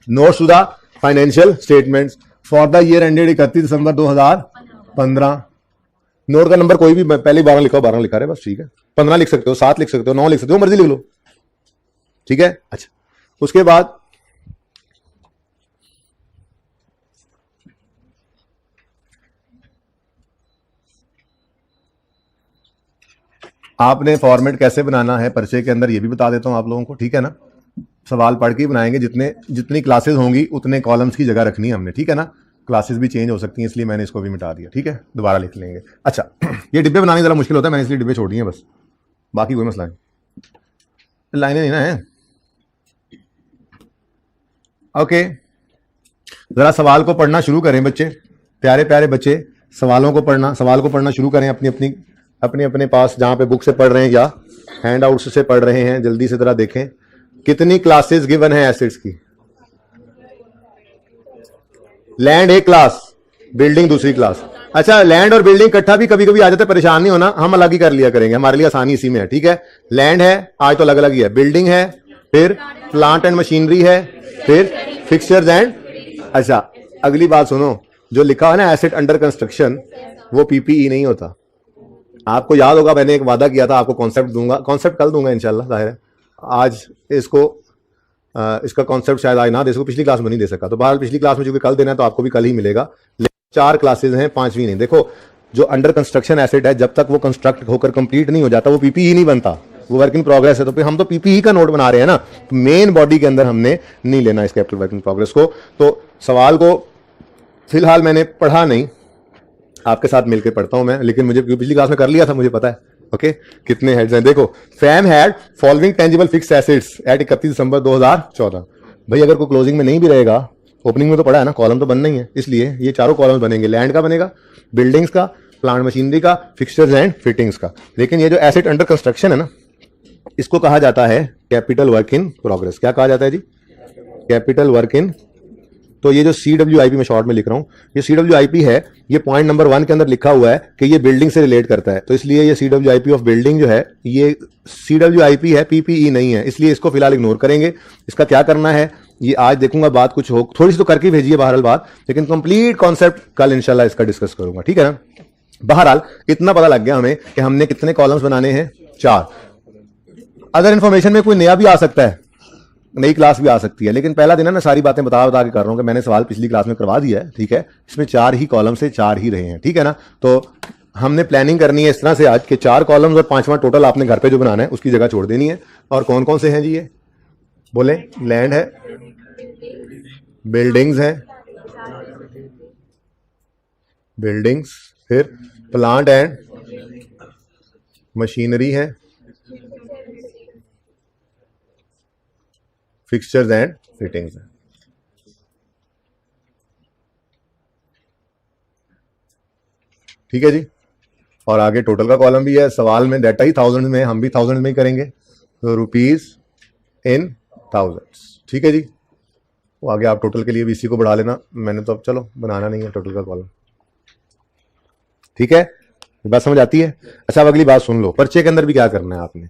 Notes to the financial statements for the year ended 31 December 2015। नोट का नंबर कोई भी, पहले 12 लिखा हो, 12 लिखा रहे बस, ठीक है। 15 लिख सकते हो, 7 लिख सकते हो, 9 लिख सकते हो, मर्जी लिख लो, ठीक है। अच्छा, उसके बाद आपने फॉर्मेट कैसे बनाना है पर्चे के अंदर, ये भी बता देता हूं आप लोगों को, ठीक है ना। सवाल पढ़ के ही बनाएंगे, जितनी क्लासेस होंगी उतने कॉलम्स की जगह रखनी है हमने, ठीक है ना। क्लासेस भी चेंज हो सकती हैं, इसलिए मैंने इसको भी मिटा दिया, ठीक है, दोबारा लिख लेंगे। अच्छा, ये डिब्बे बनाने जरा मुश्किल होता है, मैंने इसलिए डिब्बे छोड़ दिए बस, बाकी कोई मसला नहीं, लाइनें नहीं ना है। ओके, जरा सवाल को पढ़ना शुरू करें बच्चे, प्यारे प्यारे बच्चे, सवाल को पढ़ना शुरू करें अपने अपने पास, जहां पे बुक से पढ़ रहे हैं या हैंड आउट से पढ़ रहे हैं। जल्दी से जरा देखें कितनी क्लासेस गिवन है एसेट्स की। लैंड एक क्लास, बिल्डिंग दूसरी क्लास। अच्छा, लैंड और बिल्डिंग इकट्ठा भी कभी कभी आ जाता है, परेशान नहीं होना, हम अलग ही कर लिया करेंगे, हमारे लिए आसानी इसी में है, ठीक है। लैंड है आज तो अलग अलग ही है, बिल्डिंग है, फिर प्लांट एंड मशीनरी है, फिर फिक्सचर्स एंड, अच्छा अगली बात सुनो, जो लिखा है ना एसेट अंडर कंस्ट्रक्शन, वो पीपीई नहीं होता। आपको याद होगा मैंने एक वादा किया था, आपको कॉन्सेप्ट दूंगा, कॉन्सेप्ट कल दूंगा इंशाल्लाह, जाहिर है। आज इसको इसका कॉन्सेप्ट शायद आज ना दे सकूं, पिछली क्लास में नहीं दे सका, तो बहरहाल पिछली क्लास में जो कि कल देना है तो आपको भी कल ही मिलेगा। 4 क्लासेज हैं, 5वीं नहीं। देखो जो अंडर कंस्ट्रक्शन एसेट है जब तक वो कंस्ट्रक्ट होकर कंप्लीट नहीं हो जाता वो पीपीई नहीं बनता, वो वर्क इन प्रोग्रेस है। तो फिर हम तो पीपीई का नोट बना रहे हैं ना, तो मेन बॉडी के अंदर हमने नहीं लेना इस कैपिटल वर्क इन प्रोग्रेस को। तो सवाल को फिलहाल मैंने पढ़ा नहीं, आपके साथ मिलकर पढ़ता हूं मैं, लेकिन मुझे पिछली क्लास में कर लिया था, मुझे पता है। ओके कितने हेड्स हैं देखो। FAM had following tangible fixed assets at 31 दिसंबर 2014। भाई अगर कोई क्लोजिंग में नहीं भी रहेगा, ओपनिंग में तो पड़ा है ना, कॉलम तो बनना ही है, इसलिए ये चारों कॉलम्स बनेंगे। लैंड का बनेगा, बिल्डिंग्स का, प्लांट मशीनरी का, फिक्सचर्स एंड फिटिंग्स का। लेकिन ये जो एसेट अंडर कंस्ट्रक्शन है ना, इसको कहा जाता है कैपिटल वर्क इन प्रोग्रेस। क्या कहा जाता है जी? कैपिटल वर्क इन। तो ये जो CWIP में शॉर्ट में लिख रहा हूं, ये CWIP है, ये पॉइंट नंबर 1 के अंदर लिखा हुआ है कि ये बिल्डिंग से रिलेट करता है, तो इसलिए ये CWIP ऑफ बिल्डिंग जो है ये CWIP है, PPE नहीं है, इसलिए इसको फिलहाल इग्नोर करेंगे। इसका क्या करना है ये आज देखूंगा, बात कुछ हो थोड़ी सी तो करके भेजिए बहरहाल बात, लेकिन कंप्लीट कॉन्सेप्ट कल इंशाल्लाह इसका डिस्कस करूंगा, ठीक है ना। बहरहाल इतना पता लग गया हमें कि हमने कितने कॉलम्स बनाने हैं, 4। अदर इन्फॉर्मेशन में कोई नया भी आ सकता है, नई क्लास भी आ सकती है, लेकिन पहला दिन है ना, सारी बातें बता के कर रहा हूं कि मैंने सवाल पिछली क्लास में करवा दिया है, ठीक है। इसमें 4 ही कॉलम से 4 ही रहे हैं, ठीक है ना। तो हमने प्लानिंग करनी है इस तरह से आज के 4 कॉलम्स और 5वां टोटल आपने घर पे जो बनाना है उसकी जगह छोड़ देनी है। और कौन कौन से हैं जी? ये बोले, लैंड है, बिल्डिंग्स है, बिल्डिंग्स, फिर प्लांट एंड मशीनरी है, फिक्सचर्स एंड फिटिंग्स है। ठीक है जी। और आगे टोटल का कॉलम भी है, सवाल में डाटा ही 1000 में, हम भी 1000 में ही करेंगे, तो रुपीज इन 1000। ठीक है जी। वो आगे आप टोटल के लिए भी इसी को बढ़ा लेना, मैंने तो अब चलो बनाना नहीं है टोटल का कॉलम, ठीक है। बात समझ आती है? अच्छा अब अगली बात सुन लो, पर्चे के अंदर भी क्या करना है आपने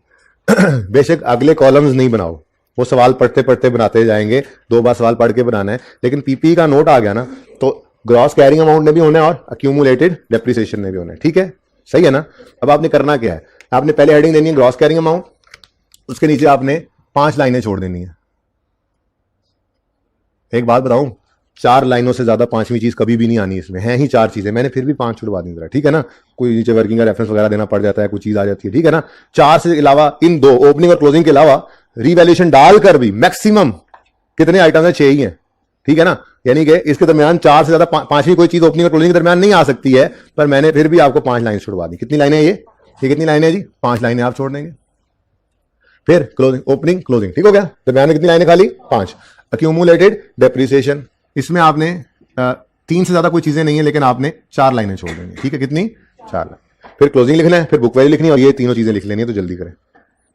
बेशक अगले कॉलम्स नहीं बनाओ, वो सवाल पढ़ते पढ़ते बनाते जाएंगे, 2 बार सवाल पढ़ के बनाना है, लेकिन पीपी का नोट आ गया ना, तो ग्रॉस कैरिंग अमाउंट में भी होना है और अक्यूमुलेटेड डेप्रिसिएशन में भी होना है, ठीक है। सही है ना। अब आपने करना क्या है, आपने पहले हेडिंग देनी है ग्रॉस कैरिंग अमाउंट, उसके नीचे आपने 5 लाइनें छोड़ देनी है। एक बात बताऊं, 4 लाइनों से ज्यादा 5वीं चीज कभी भी नहीं आनी, इसमें है ही 4 चीजें, मैंने फिर भी 5 छुड़वा दी जरा, ठीक है ना। कोई नीचे वर्किंग का रेफरेंस वगैरह देना पड़ जाता है, कुछ चीज आ जाती है, ठीक है ना। 4 से अलावा इन 2 ओपनिंग और क्लोजिंग के अलावा रीवैल्यूएशन डालकर भी मैक्सिमम कितने आइटम है, 6 ही है, ठीक है ना। यानी कि इसके दरमियान 4 से ज्यादा 5वीं कोई चीज ओपनिंग और क्लोजिंग के दरमियान नहीं आ सकती है, पर मैंने फिर भी आपको 5 लाइन छुड़वा दी। कितनी लाइनें ये कितनी लाइनें जी? 5 लाइनें आप छोड़ देंगे। फिर क्लोजिंग, ओपनिंग, क्लोजिंग, ठीक हो गया। दरमियान में कितनी लाइनें खाली? 5। अक्यूमुलेटेड डेप्रिसिएशन, इसमें आपने 3 से ज्यादा कोई चीजें नहीं है, लेकिन आपने 4 लाइनें छोड़ देंगी, ठीक है। कितनी? 4 लाइन। फिर क्लोजिंग लिखना है, फिर बुक वैल्यू लिखनी है, और ये तीनों चीजें लिख लेनी है, तो जल्दी करें,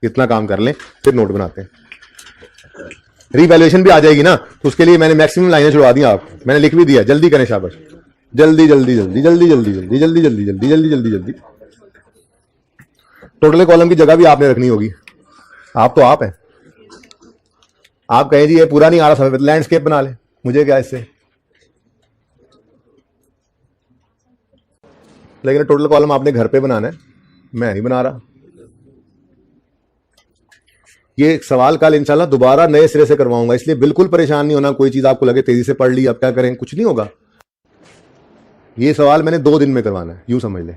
इतना काम कर लें, फिर नोट बनाते हैं। रीवैल्यूएशन भी आ जाएगी ना, तो उसके लिए मैंने मैक्सिमम लाइनें छुड़वा दी, आप मैंने लिख भी दिया, जल्दी करें, शाबाश, जल्दी जल्दी जल्दी जल्दी जल्दी जल्दी जल्दी जल्दी जल्दी जल्दी जल्दी जल्दी। टोटल कॉलम की जगह भी आपने रखनी होगी, आप तो आप हैं। आप कहें जी ये पूरा नहीं आ रहा समय, लैंडस्केप बना ले, मुझे क्या इससे, लेकिन टोटल कॉलम आपने घर पे बनाना है, मैं नहीं बना रहा। ये सवाल कल इंशाल्लाह दोबारा नए सिरे से करवाऊंगा, इसलिए बिल्कुल परेशान नहीं होना। कोई चीज आपको लगे तेजी से पढ़ ली, अब क्या करें, कुछ नहीं होगा। ये सवाल मैंने 2 दिन में करवाना है, यूं समझ ले,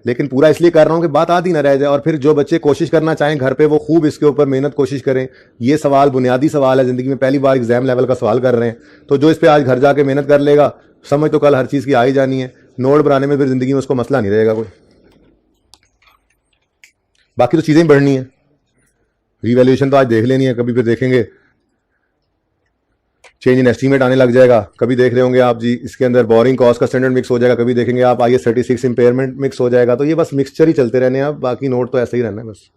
लेकिन पूरा इसलिए कर रहा हूं कि बात आधी ना रह जाए, और फिर जो बच्चे कोशिश करना चाहें घर पे वो खूब इसके ऊपर मेहनत कोशिश करें। ये सवाल बुनियादी सवाल है, जिंदगी में पहली बार एग्जाम लेवल का सवाल कर रहे हैं, तो जो इस पे आज घर जाके मेहनत कर लेगा, समझ तो कल हर चीज की आ ही जानी है। नोट बनाने में फिर जिंदगी में उसको मसला नहीं रहेगा कोई, बाकी तो चीजें बढ़नी है। रिवैल्यूएशन तो आज देख लेनी है, कभी फिर देखेंगे चेंज इन एस्टीमेट आने लग जाएगा, कभी देख रहे होंगे आप जी इसके अंदर बोरिंग कॉस्ट का स्टैंडर्ड मिक्स हो जाएगा, कभी देखेंगे आप IAS 36 इंपेयरमेंट मिक्स हो जाएगा। तो ये बस मिक्सचर ही चलते रहने हैं, बाकी नोट तो ऐसे ही रहना है बस।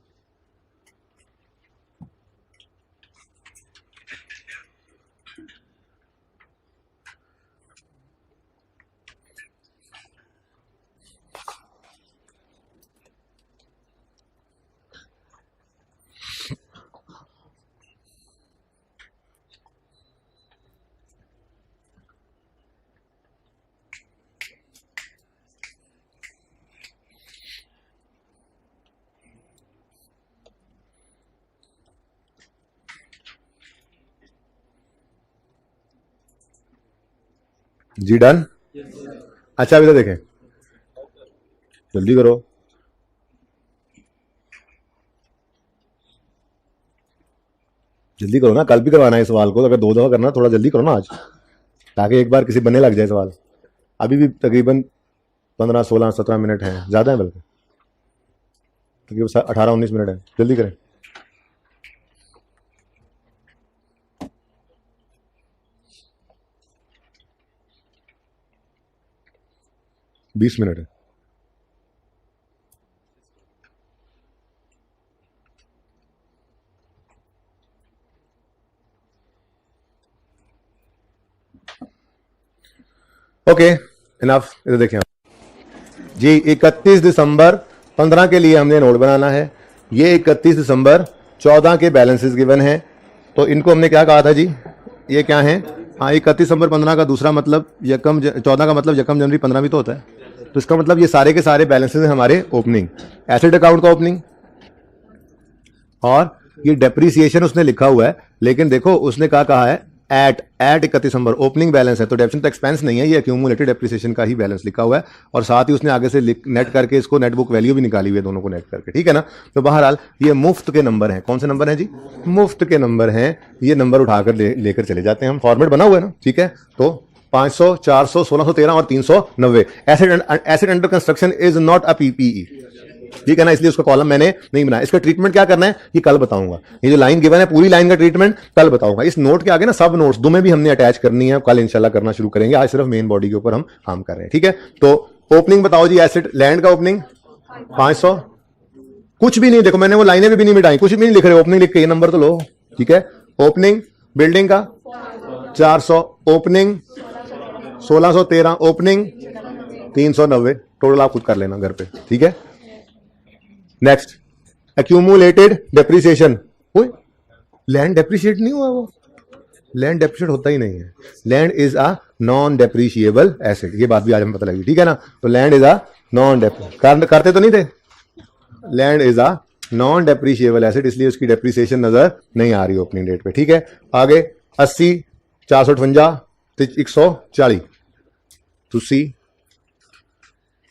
जी डन। अच्छा अभी तो देखें, जल्दी करो, जल्दी करो ना, कल भी करवाना है इस सवाल को, तो अगर 2 दफा करना थोड़ा जल्दी करो ना आज, ताकि एक बार किसी बनने लग जाए सवाल। अभी भी तकरीबन 15, 16, 17 मिनट हैं, ज्यादा है बल्कि, तकरीबन 18, 19 मिनट है, जल्दी करें। बीस मिनट है। Okay enough. इधर देखें जी, 31 दिसंबर 15 के लिए हमने नोट बनाना है। ये 31 दिसंबर 14 के बैलेंसेस गिवन हैं, तो इनको हमने क्या कहा था जी, ये क्या है, हाँ 31 दिसंबर 15 का दूसरा मतलब 14 का मतलब यकम जनवरी 15 भी तो होता है, तो इसका मतलब ये सारे के सारे बैलेंसेस हैं हमारे ओपनिंग, एसेट अकाउंट का ओपनिंग, और ये डेप्रीसिएशन उसने लिखा हुआ है, लेकिन देखो उसने क्या कहा है, एट 31 दिसंबर ओपनिंग बैलेंस है, तो डेप्शन तो एक्सपेंस नहीं है, ये एक्यूमुलेटेड डेप्रिसिएशन का ही बैलेंस लिखा हुआ है, और साथ ही उसने आगे से नेट करके इसको नेट बुक वैल्यू भी निकाली हुई है, दोनों को नेट करके, ठीक है ना। तो बहरहाल ये मुफ्त के नंबर हैं। कौन से नंबर हैं जी, मुफ्त के नंबर हैं। ये नंबर उठाकर लेकर चले जाते हैं हम, फॉर्मेट बना हुआ है ना, ठीक है। तो 500, 400, 1613 और 390 asset under construction is not a PPE, ठीक है ना, इसलिए उसका कॉलम मैंने नहीं बनाया। इसका ट्रीटमेंट क्या करना है ये कल बताऊंगा, ये जो लाइन गिवन है पूरी लाइन का ट्रीटमेंट कल बताऊंगा। इस नोट के आगे ना सब नोट्स दो में भी हमने अटैच करनी है, कल इंशाल्लाह करना शुरू करेंगे, आज सिर्फ मेन बॉडी के ऊपर हम काम कर रहे हैं, ठीक है। तो ओपनिंग बताओ जी, एसेट लैंड का ओपनिंग 500, कुछ भी नहीं, देखो मैंने वो लाइनें भी नहीं मिटाई, कुछ भी नहीं लिख रहे, ओपनिंग लिख के ये नंबर तो लो, ठीक है। ओपनिंग बिल्डिंग का 400, ओपनिंग 1613, ओपनिंग 390, टोटल आप खुद कर लेना घर पे, ठीक है। Next accumulated depreciation, land depreciate नहीं हुआ, वो लैंड डेप्रिशिएट होता ही नहीं है, land is a non depreciable asset, ये बात भी आज हमें पता लगी, ठीक है ना। तो लैंड इज अ नॉन करते तो नहीं थे, land is a non depreciable asset, इसलिए उसकी डेप्रिसिएशन नजर नहीं आ रही ओपनिंग डेट पे, ठीक है। आगे 80, 458, 140, तो सी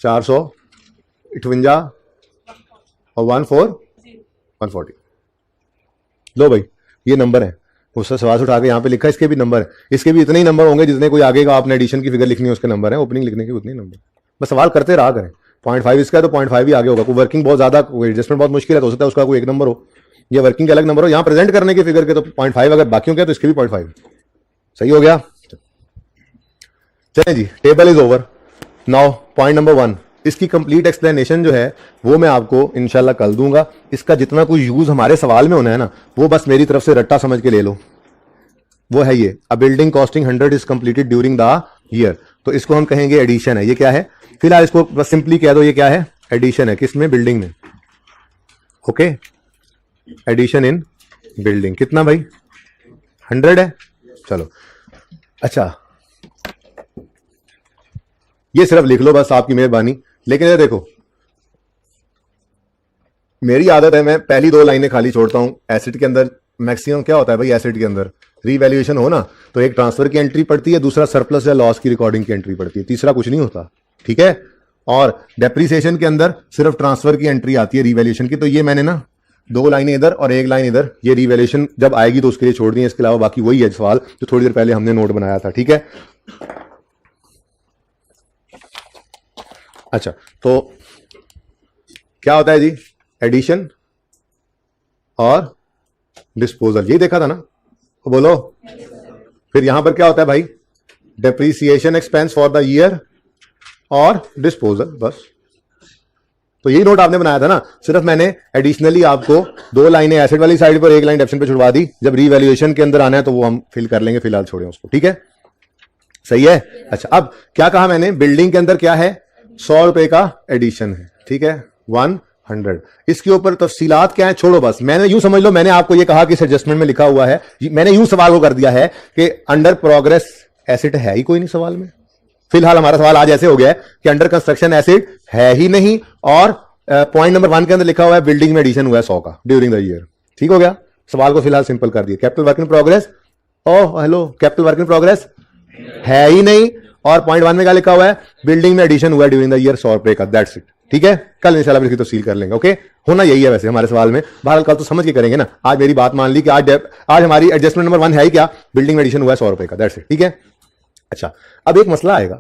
458 और 140, लो भाई ये नंबर है, उससे सवाल उठा के यहाँ पे लिखा, इसके भी नंबर है, इसके भी इतने ही नंबर होंगे जितने कोई आगे का आपने एडिशन की फिगर लिखनी है उसके नंबर है, ओपनिंग लिखने के उतने ही नंबर, बस सवाल करते रहा करें। 0.5 इसका है तो 0.5 ही आगे होगा, कोई वर्किंग बहुत ज्यादा, कोई एडजस्टमेंट बहुत मुश्किल है तो हो सकता है उसका कोई एक नंबर हो, या वर्किंग के अलग नंबर हो, यहाँ प्रेजेंट करने के फिगर के तो 0.5, अगर बाकियों के तो इसके भी 0.5, सही हो गया। चलें जी, table is over now. Point number 1, इसकी कंप्लीट एक्सप्लेनेशन जो है वो मैं आपको इंशाल्लाह कल दूंगा। इसका जितना कोई यूज हमारे सवाल में होना है ना, वो बस मेरी तरफ से रट्टा समझ के ले लो, वो है ये, a building costing 100 is completed during the year, तो इसको हम कहेंगे एडिशन है। ये क्या है, फिलहाल इसको बस सिंपली कह दो, ये क्या है, एडिशन है, किसमें, बिल्डिंग में, ओके, एडिशन इन बिल्डिंग, कितना भाई 100 है, चलो। अच्छा ये सिर्फ लिख लो बस, आपकी मेहरबानी। लेकिन ये देखो मेरी आदत है, मैं पहली 2 लाइनें खाली छोड़ता हूं। एसेट के अंदर मैक्सिमम क्या होता है भाई, एसेट के अंदर रीवैल्यूएशन हो ना, तो एक ट्रांसफर की एंट्री पड़ती है, दूसरा सरप्लस या लॉस की रिकॉर्डिंग की एंट्री पड़ती है, तीसरा कुछ नहीं होता, ठीक है। और डेप्रिसिएशन के अंदर सिर्फ ट्रांसफर की एंट्री आती है रीवैल्यूएशन की, तो ये मैंने ना 2 लाइनें इधर और 1 लाइन इधर, ये रीवैल्यूएशन जब आएगी तो उसके लिए छोड़ दी है, इसके अलावा बाकी वही है सवाल जो थोड़ी देर पहले हमने नोट बनाया था, ठीक है। अच्छा तो क्या होता है जी, एडिशन और डिस्पोजल, ये देखा था ना, तो बोलो फिर यहां पर क्या होता है भाई, depreciation expense for the year और डिस्पोजल, बस। तो यही नोट आपने बनाया था ना, सिर्फ मैंने एडिशनली आपको 2 लाइनें एसेट वाली साइड पर 1 लाइन डेप्शन पे छुड़वा दी, जब रीवैल्यूएशन के अंदर आना है तो वो हम फिल कर लेंगे, फिलहाल छोड़ें उसको, ठीक है, सही है। अच्छा अब क्या कहा मैंने, बिल्डिंग के अंदर क्या है, 100 रुपए का एडिशन है, ठीक है, 100, इसके ऊपर तफसीलात क्या है छोड़ो, बस मैंने यूं समझ लो, मैंने आपको ये कहा कि इस एडजस्टमेंट में लिखा हुआ है, मैंने यूं सवाल को कर दिया है कि अंडर प्रोग्रेस एसेट है ही कोई नहीं सवाल में। फिलहाल हमारा सवाल आज ऐसे हो गया है कि अंडर कंस्ट्रक्शन एसेट है ही नहीं, और पॉइंट नंबर 1 के अंदर लिखा हुआ है बिल्डिंग में एडिशन हुआ है 100 का ड्यूरिंग द ईयर, ठीक हो गया। सवाल को फिलहाल सिंपल कर दिया, capital work in progress, oh hello, capital work in progress है ही नहीं, और पॉइंट 1 में क्या लिखा हुआ है, बिल्डिंग में एडिशन हुआ ड्यूरिंग द ईयर 100 रुपए का, दैट्स इट। ठीक है, कल इंशाल्लाह लिखी तफसील कर लेंगे। ओके, होना यही है वैसे हमारे सवाल में, बहरहाल कल तो समझ के करेंगे ना। आज मेरी बात मान ली कि आज हमारी एडजस्टमेंट नंबर 1 है ही क्या, बिल्डिंग में एडिशन हुआ है 100 रुपए का, दैट्स इट। ठीक है, अच्छा अब एक मसला आएगा,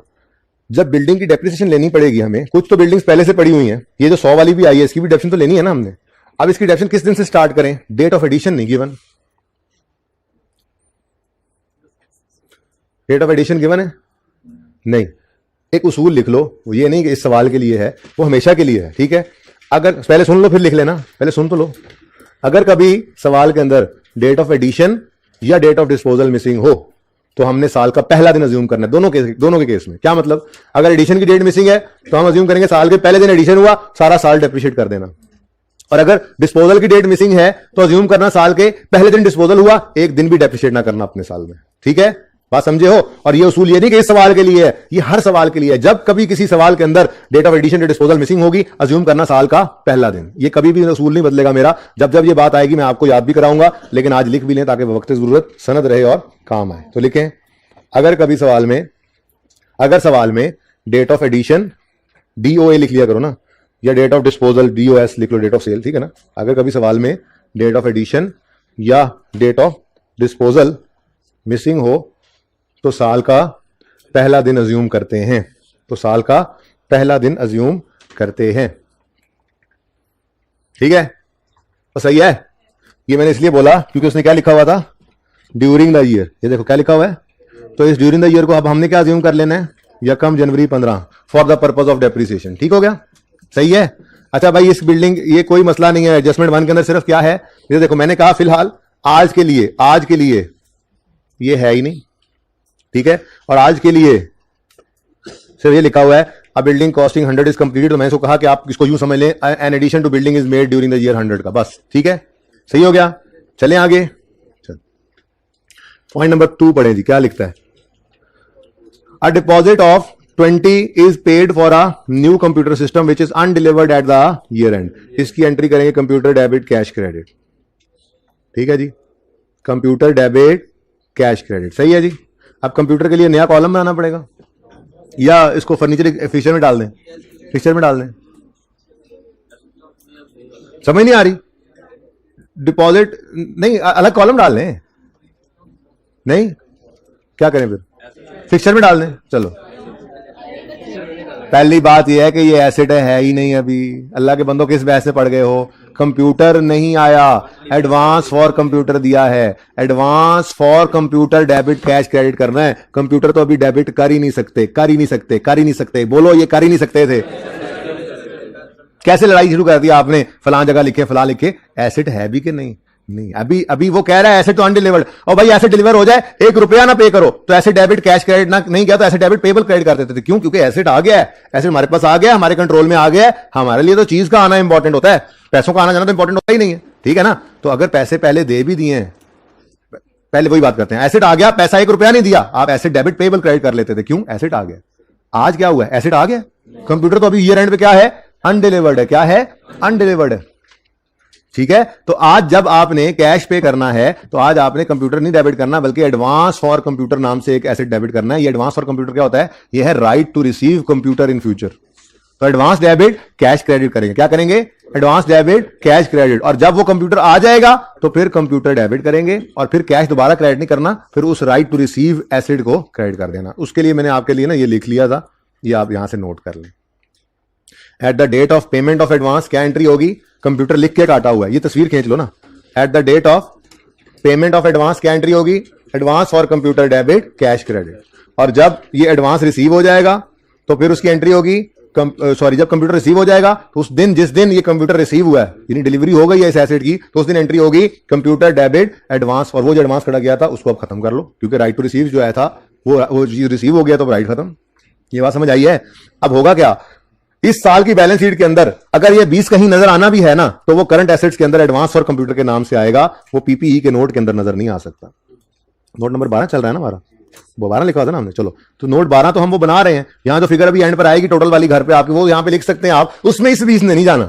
जब बिल्डिंग की डेप्रिसिएशन लेनी पड़ेगी हमें, कुछ तो बिल्डिंग्स पहले से पड़ी हुई हैं, ये जो 100 वाली भी आई है इसकी भी डेप्रिसिएशन तो लेनी है ना हमने। अब इसकी डेप्रिसिएशन किस दिन से स्टार्ट करें, डेट ऑफ एडिशन नहीं given, date of addition given है नहीं। एक उसूल लिख लो, वो ये नहीं कि इस सवाल के लिए है, वो हमेशा के लिए है। ठीक है, अगर पहले सुन लो फिर लिख लेना, पहले सुन तो लो। अगर कभी सवाल के अंदर डेट ऑफ एडिशन या डेट ऑफ डिस्पोजल मिसिंग हो तो हमने साल का पहला दिन अज्यूम करना है, दोनों के केस में। क्या मतलब, अगर एडिशन की डेट मिसिंग है तो हम अज्यूम करेंगे साल के पहले दिन एडिशन हुआ, सारा साल डेप्रिशिएट कर देना। और अगर डिस्पोजल की डेट मिसिंग है तो अज्यूम करना साल के पहले दिन डिस्पोजल हुआ, एक दिन भी डेप्रिशिएट ना करना अपने साल में। ठीक है, बात समझे हो। और ये उसूल ये नहीं कि इस सवाल के लिए है, ये हर सवाल के लिए है। जब कभी किसी सवाल के अंदर डेट ऑफ एडिशन या डिस्पोजल मिसिंग होगी, अज्यूम करना साल का पहला दिन। ये कभी भी उसूल नहीं बदलेगा मेरा, जब जब ये बात आएगी मैं आपको याद भी कराऊंगा, लेकिन आज लिख भी लें ताकि वक्त जरूरत सनद रहे और काम आए। तो लिखें, अगर कभी सवाल में डेट ऑफ एडिशन DOA लिख लिया करो ना, या डेट ऑफ डिस्पोजल DOS लिख लो, डेट ऑफ सेल। ठीक है ना, अगर कभी सवाल में डेट ऑफ एडिशन या डेट ऑफ डिस्पोजल मिसिंग हो तो साल का पहला दिन अज्यूम करते हैं, ठीक है, तो सही है। ये मैंने इसलिए बोला क्योंकि उसने क्या लिखा हुआ था, ड्यूरिंग द ईयर। ये देखो क्या लिखा हुआ है, तो इस ड्यूरिंग द ईयर को अब हमने क्या अज्यूम कर लेना है, 1 जनवरी 15 for the purpose of depreciation. ठीक हो गया, सही है। अच्छा भाई, इस बिल्डिंग ये कोई मसला नहीं है, एडजस्टमेंट 1 के अंदर सिर्फ क्या है, ये देखो मैंने कहा फिलहाल आज के लिए ये है ही नहीं। ठीक है, और आज के लिए सिर्फ ये लिखा हुआ है, अ बिल्डिंग कॉस्टिंग 100 इज कंप्लीट। तो मैंने इसको कहा कि आप इसको यूं समझ लें, an addition to building is made during the year 100 का, बस। ठीक है, सही हो गया। चलें आगे, पॉइंट नंबर 2 पढ़ें जी, क्या लिखता है, a deposit of 20 is paid for a new computer system which is undelivered at the year and. इसकी एंट्री करेंगे कंप्यूटर डेबिट कैश क्रेडिट। ठीक है जी, कंप्यूटर डेबिट कैश क्रेडिट, सही है जी। अब कंप्यूटर के लिए नया कॉलम बनाना पड़ेगा या इसको फर्नीचर फीचर में डाल दें, समझ नहीं आ रही। डिपॉजिट नहीं, अलग कॉलम डाल लें, नहीं क्या करें फिर, फिक्सचर में डाल दें। चलो, पहली बात यह है कि ये एसेट है ही नहीं अभी। अल्लाह के बंदों किस वजह से पढ़ गए हो, कंप्यूटर नहीं आया, एडवांस फॉर कंप्यूटर दिया है, advance for computer debit cash credit करना है। कंप्यूटर तो अभी डेबिट कर ही नहीं सकते, बोलो ये कर ही नहीं सकते थे। कैसे लड़ाई शुरू कर दिया आपने, फलां जगह लिखे फलां लिखे, एसेट है भी कि नहीं अभी वो कह रहा है एसेट तो अनडिलीवर्ड। और भाई एसेट डिलीवर हो जाए, 1 रुपया ना पे करो तो एसेट डेबिट कैश क्रेडिट ना नहीं किया तो एसेट डेबिट पेबल क्रेडिट कर देते थे। क्यों? क्योंकि एसेट आ गया है, एसेट हमारे पास आ गया, हमारे कंट्रोल में आ गया है। हमारे लिए तो चीज का आना इंपॉर्टेंट होता है, पैसों का आना जाना तो इंपॉर्टेंट होता ही नहीं है। ठीक है ना, तो अगर पैसे पहले दे भी दिए हैं, पहले वही बात करते हैं, एसेट आ गया, पैसा 1 रुपया नहीं दिया, आप एसेट डेबिट पेबल क्रेडिट कर लेते थे। क्यों? एसेट आ गया। आज क्या हुआ, एसेट आ गया, कंप्यूटर तो अभी ईयर एंड पे क्या है, अनडिलीवर्ड है। क्या है? अनडिलीवर्ड है। ठीक है, तो आज जब आपने कैश पे करना है तो आज आपने कंप्यूटर नहीं डेबिट करना बल्कि एडवांस फॉर कंप्यूटर नाम से एक एसेट डेबिट करना है। ये एडवांस फॉर कंप्यूटर क्या होता है? ये है right to receive computer in future. तो एडवांस डेबिट कैश क्रेडिट करेंगे। क्या करेंगे? Advance debit cash credit. और जब वो कंप्यूटर आ जाएगा तो फिर कंप्यूटर डेबिट करेंगे और फिर कैश दोबारा क्रेडिट नहीं करना, फिर उस राइट टू रिसीव एसेट को क्रेडिट कर देना। उसके लिए मैंने आपके लिए ना ये लिख लिया था, ये आप यहां से नोट कर लें। At the date of payment of advance क्या एंट्री होगी? कंप्यूटर लिख के काटा हुआ है, ये तस्वीर खींच लो ना। At the date of payment of advance क्या एंट्री होगी? Advance for computer debit cash credit. और जब ये एडवांस रिसीव हो जाएगा तो फिर उसकी एंट्री होगी, जब कंप्यूटर रिसीव हो जाएगा तो उस दिन, जिस दिन ये कंप्यूटर रिसीव हुआ है, यानी डिलीवरी हो गई है इस एसेट की, तो उस दिन एंट्री होगी कंप्यूटर डेबिट एडवांस। और वो जो एडवांस खड़ा गया था उसको अब खत्म कर लो, क्योंकि राइट टू रिसीव जो आया था वो चीज रिसीव हो गया तो राइट खत्म। ये बात समझ आई है? अब होगा क्या, इस साल की बैलेंस शीट के अंदर अगर ये 20 कहीं नजर आना भी है ना तो वो करंट एसेट्स के अंदर एडवांस फॉर कंप्यूटर के नाम से आएगा, वो पीपीई के नोट के अंदर नजर नहीं आ सकता। नोट नंबर 12 चल रहा है ना हमारा, वो 12 लिखा था ना हमने। चलो, तो नोट 12 तो हम वो बना रहे हैं, यहां जो फिगर अभी एंड पर आएगी टोटल वाली घर पे आपकी, वो यहां पे लिख सकते हैं आप, उसमें इस 20 ने नहीं जाना।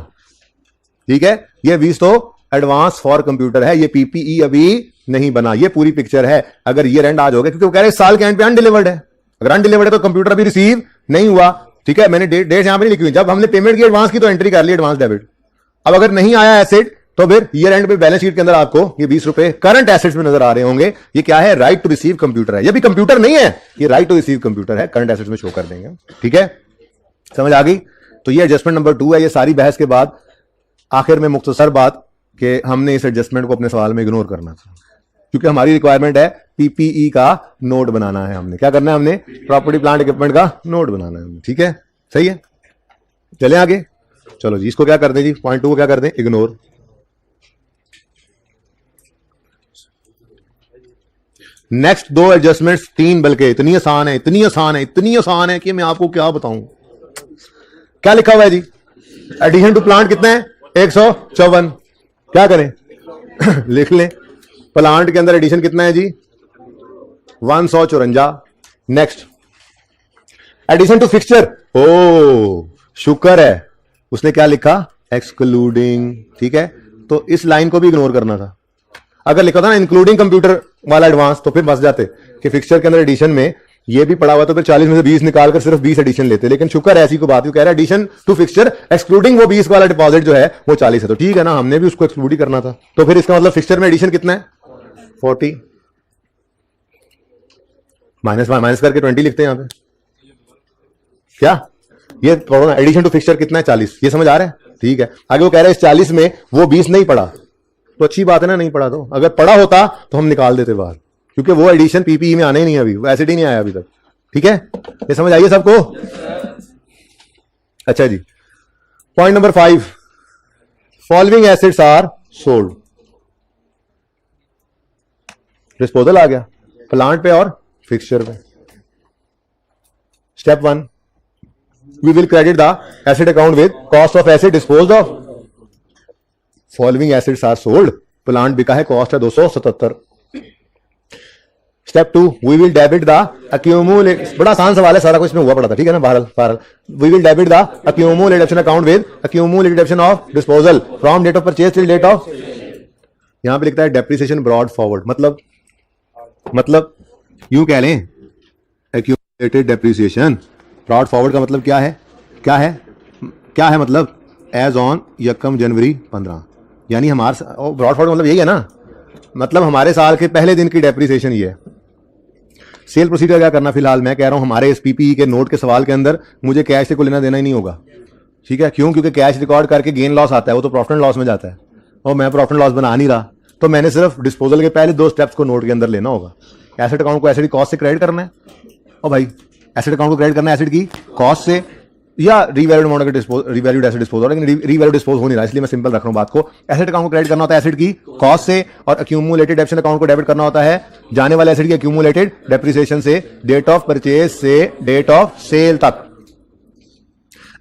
ठीक है, ये 20 तो एडवांस फॉर कंप्यूटर है, ये पीपीई अभी नहीं बना। ये पूरी पिक्चर है। अगर ईयर एंड आज हो गया, क्योंकि वो कह रहे हैं साल के एंड पे अनडिलीवर्ड है, अगर अनडिलीवर्ड है तो कंप्यूटर अभी रिसीव नहीं हुआ, ठीक है। मैंने डेट यहां पर नहीं लिखी हुई, जब हमने पेमेंट की एडवांस की तो एंट्री कर ली एडवांस डेबिट। अब अगर नहीं आया एसेट तो फिर ईयर एंड पे बैलेंस शीट के अंदर आपको ये 20 रुपए करंट एसेट्स में नजर आ रहे होंगे। ये क्या है? राइट टू रिसीव कंप्यूटर है। ये भी कंप्यूटर नहीं है, ये राइट टू रिसीव कंप्यूटर है, करंट एसेट्स में शो कर देंगे, ठीक है। समझ आ गई? तो ये एडजस्टमेंट नंबर 2 है। ये सारी बहस के बाद आखिर में मुख्तसर बात कि हमने इस एडजस्टमेंट को अपने सवाल में इग्नोर करना था, क्योंकि हमारी रिक्वायरमेंट है पीपीई का नोट बनाना है। हमने क्या करना है? हमने प्रॉपर्टी प्लांट इक्विपमेंट का नोट बनाना है, ठीक है। सही है, चले आगे। चलो जी, इसको क्या कर दें जी, पॉइंट 2 को क्या कर दें? इग्नोर। नेक्स्ट 2 एडजस्टमेंट्स, 3 बल्कि इतनी आसान है, इतनी आसान है, इतनी आसान है कि मैं आपको क्या बताऊं। क्या लिखा हुआ है जी? एडिशन टू प्लांट कितना है? 154। क्या करें? लिख लें। प्लांट के अंदर एडिशन कितना है जी? 154। Next addition to fixture. ओ शुक्र है उसने क्या लिखा? एक्सक्लूडिंग, ठीक है। तो इस लाइन को भी इग्नोर करना था। अगर लिखा था ना इंक्लूडिंग कंप्यूटर वाला एडवांस तो फिर फंस जाते कि फिक्सचर के अंदर एडिशन में ये भी पड़ा हुआ तो फिर 40 में से 20 निकालकर सिर्फ 20 एडिशन लेते। लेकिन शुक्र है ऐसी को बात कह रहा है एडिशन टू फिक्सचर एक्सक्लूडिंग वो 20 वाला डिपॉजिट जो है वो 40 है, तो ठीक है ना, हमने भी उसको एक्सक्लूड ही करना था। तो फिर इसका मतलब फिक्सचर में एडिशन कितना है? 40 माइनस करके 20 लिखते हैं यहां पे। क्या ये पढ़ो ना, एडिशन टू फिक्सचर कितना है? 40। ये समझ आ रहा है? ठीक है। आगे वो कह रहा है इस 40 में वो 20 नहीं पड़ा, तो अच्छी बात है ना, नहीं पड़ा तो। अगर पड़ा होता तो हम निकाल देते बाहर, क्योंकि वो एडिशन पीपीई में आने ही नहीं, अभी वो एसिड ही नहीं आया अभी तक, ठीक है। ये समझ आइए सबको? अच्छा जी, point number 5, following acids are sold. Disposal आ गया प्लांट पे और फिक्सचर पे। Step 1, we will credit the acid account with cost of acid disposed of. Following acids are sold, plant बिका है, कॉस्ट है 277। Step 2, we will debit the accumulate. बड़ा आसान सवाल है, सारा कुछ में हुआ पड़ा था, ठीक है ना। बहरहाल we will debit the accumulated depreciation account with accumulated depreciation of disposal from date of purchase till date of. यहां पे लिखता है डेप्रिसिएशन ब्रॉड फॉरवर्ड, मतलब यूं कह लें अक्यूमुलेटेड डेप्रिसिएशन ब्रॉड फॉरवर्ड का मतलब क्या है? क्या है मतलब? एज ऑन 1 जनवरी 15, यानी हमारा ब्रॉड फॉरवर्ड मतलब यही है ना, मतलब हमारे साल के पहले दिन की डेप्रिसिएशन ये है। सेल प्रोसीजर क्या करना? फिलहाल मैं कह रहा हूं हमारे इस पीपीई के नोट के सवाल के अंदर मुझे कैश से कोई लेना देना ही नहीं होगा, ठीक है। क्यों? क्योंकि कैश रिकॉर्ड करके गेन लॉस आता है, वो तो प्रॉफिट एंड लॉस में जाता है, और मैं प्रॉफिट एंड लॉस बना नहीं रहा, तो मैंने सिर्फ डिस्पोजल के पहले 2 स्टेप्स को नोट के अंदर लेना होगा। एसेट अकाउंट को एसेट की कॉस्ट से क्रेडिट करना है, और भाई एसेट अकाउंट को क्रेडिट करना है एसेट की कॉस्ट से, या रिवैल्यूड अमाउंट का रिवैल्यूड एसेट डिस्पोज, लेकिन रिवैल्यूड डिस्पोज हो नहीं रहा, इसलिए मैं सिंपल रख रहा हूं बात को। एसेट अकाउंट को क्रेडिट करना होता है एसेट की कॉस्ट से, और अक्यूमुलेटेड डेप्शन अकाउंट को डेबिट करना होता है जाने वाले एसेट की अक्यूमुलेटेड डेप्रिसिएशन से डेट ऑफ परचेज से डेट ऑफ सेल तक।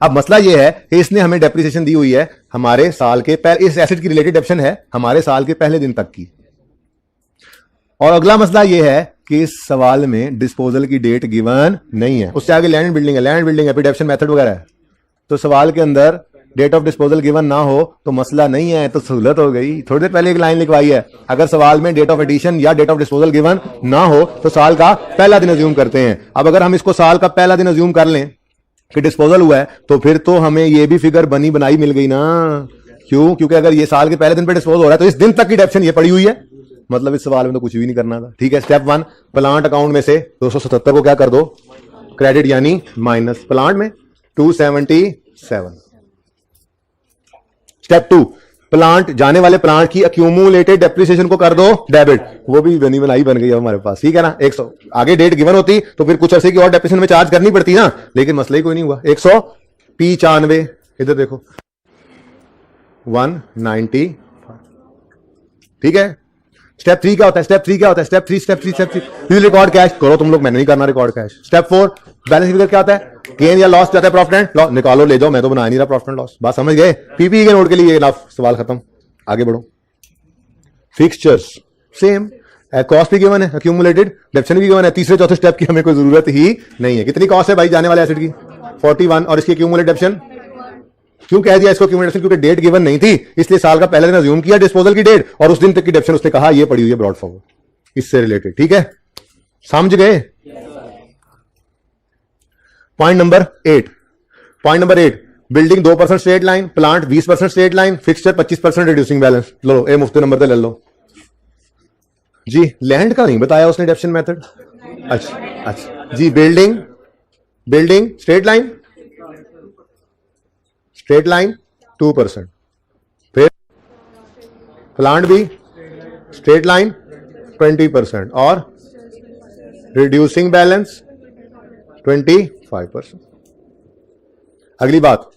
अब मसला यह है कि इसने हमें डेप्रिसिएशन दी हुई है हमारे साल के पहले, इस एसेट की रिलेटेड डेप्शन है हमारे साल के पहले दिन तक की, और अगला मसला यह है कि इस सवाल में डिस्पोजल की डेट गिवन नहीं है। उससे आगे लैंड बिल्डिंग है, एपिडेप्शन मेथड वगैरह है, तो सवाल के अंदर डेट ऑफ डिस्पोजल गिवन ना हो तो मसला नहीं है, तो सहूलत हो गई। थोड़ी देर पहले एक लाइन लिखवाई है, अगर सवाल में डेट ऑफ एडिशन या डेट ऑफ डिस्पोजल गिवन ना हो तो साल का पहला दिन अज्यूम करते हैं। अब अगर हम इसको साल का पहला दिन अज्यूम कर लें कि डिस्पोजल हुआ है, तो फिर तो हमें ये भी फिगर बनी बनाई मिल गई ना। क्यों? क्योंकि अगर ये साल के पहले दिन पे डिस्पोज हो रहा है तो इस दिन तक की डेप्शन ये पड़ी हुई है, मतलब इस सवाल में तो कुछ भी नहीं करना था, ठीक है। स्टेप 1, प्लांट अकाउंट में से 277 को क्या कर दो? क्रेडिट, यानी माइनस। प्लांट में 277। स्टेप 2, प्लांट जाने वाले प्लांट की अक्यूमुलेटेड डेप्रिसिएशन को कर दो डेबिट, वो भी बनी बनाई बन गई है हमारे पास, ठीक है ना। 100 आगे डेट गिवन होती तो फिर कुछ अरसे की और डेप्रिसिएशन में चार्ज करनी पड़ती ना, लेकिन मसला ही कोई नहीं हुआ। 195, इधर देखो 190, ठीक है। स्टेप 3 क्या होता है? स्टेप 3 यू रिकॉर्ड कैश करो तुम लोग, मैंने नहीं करना record cash. Step 4, balance figure क्या होता है? गेन या लॉस जाता है, प्रॉफिट एंड लॉस निकालो, ले जाओ, मैं तो बना नहीं रहा प्रॉफिट एंड लॉस। बात समझ गए? पीपीई के नोट के लिए ये सवाल खत्म, आगे बढ़ो। फिक्सचर्स सेम, कॉस्ट भी गिवन है, अक्यूमुलेटेड डेप्शन भी गिवन है, तीसरे चौथे स्टेप की हमें कोई जरूरत ही नहीं है। कितनी कॉस्ट है भाई जाने वाले एसेट की? 41, और इसकी अक्यूमुलेटेड डेप्शन क्यों कह दिया इसको अक्यूमुलेशन? क्योंकि डेट गिवन नहीं थी, इसलिए साल का पहले दिन अज्यूम किया डिस्पोजल की डेट, और उस दिन तक की डेप्शन उसने कहा ये पड़ी हुई है ब्रॉड फॉरवर्ड, इससे रिलेटेड, ठीक है। समझ गए? Point number 8 building 2% straight line, plant 20% straight line, fixture 25% reducing balance. लो ए मुफ्त नंबर तो ले लो जी। लैंड का नहीं बताया उसने डेप्शन मेथड। अच्छा जी। बिल्डिंग स्ट्रेट लाइन 2%, फिर प्लांट भी स्ट्रेट लाइन 20% और रिड्यूसिंग बैलेंस 25%। अगली बात,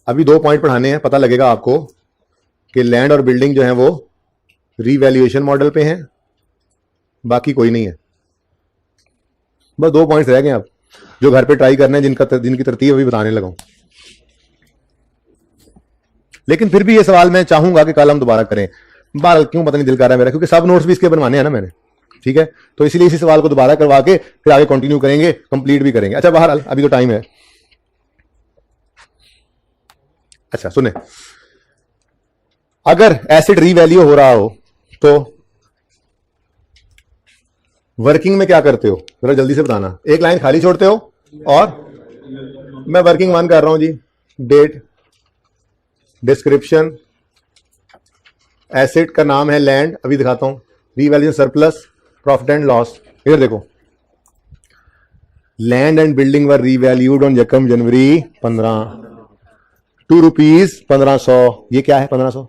अभी 2 पॉइंट पढ़ाने हैं, पता लगेगा आपको कि लैंड और बिल्डिंग जो है वो रीवैल्यूएशन मॉडल पे हैं, बाकी कोई नहीं है। बस 2 पॉइंट्स रह गए अब जो घर पे ट्राई करने हैं, जिनकी तरतीब अभी बताने लगा हूं। लेकिन फिर भी ये सवाल मैं चाहूंगा कि कल हम दोबारा करें। बार क्यों पता नहीं दिल कर रहा है मेरा, क्योंकि सब नोट्स भी इसके बनवाने हैं ना मैंने, ठीक है। तो इसीलिए इसी सवाल को दोबारा करवा के फिर आगे कंटिन्यू करेंगे, कंप्लीट भी करेंगे। अच्छा बहरहाल अभी तो टाइम है। अच्छा सुने, अगर एसिड रीवैल्यू हो रहा हो तो वर्किंग में क्या करते हो, जरा जल्दी से बताना। एक लाइन खाली छोड़ते हो और मैं वर्किंग 1 कर रहा हूं जी। डेट, डिस्क्रिप्शन, एसेट का नाम है लैंड, अभी दिखाता हूं, revaluation surplus, profit and loss. इधर देखो, land and building were revalued on यकम जनवरी 15, ₹2,1500। ये क्या है 1500,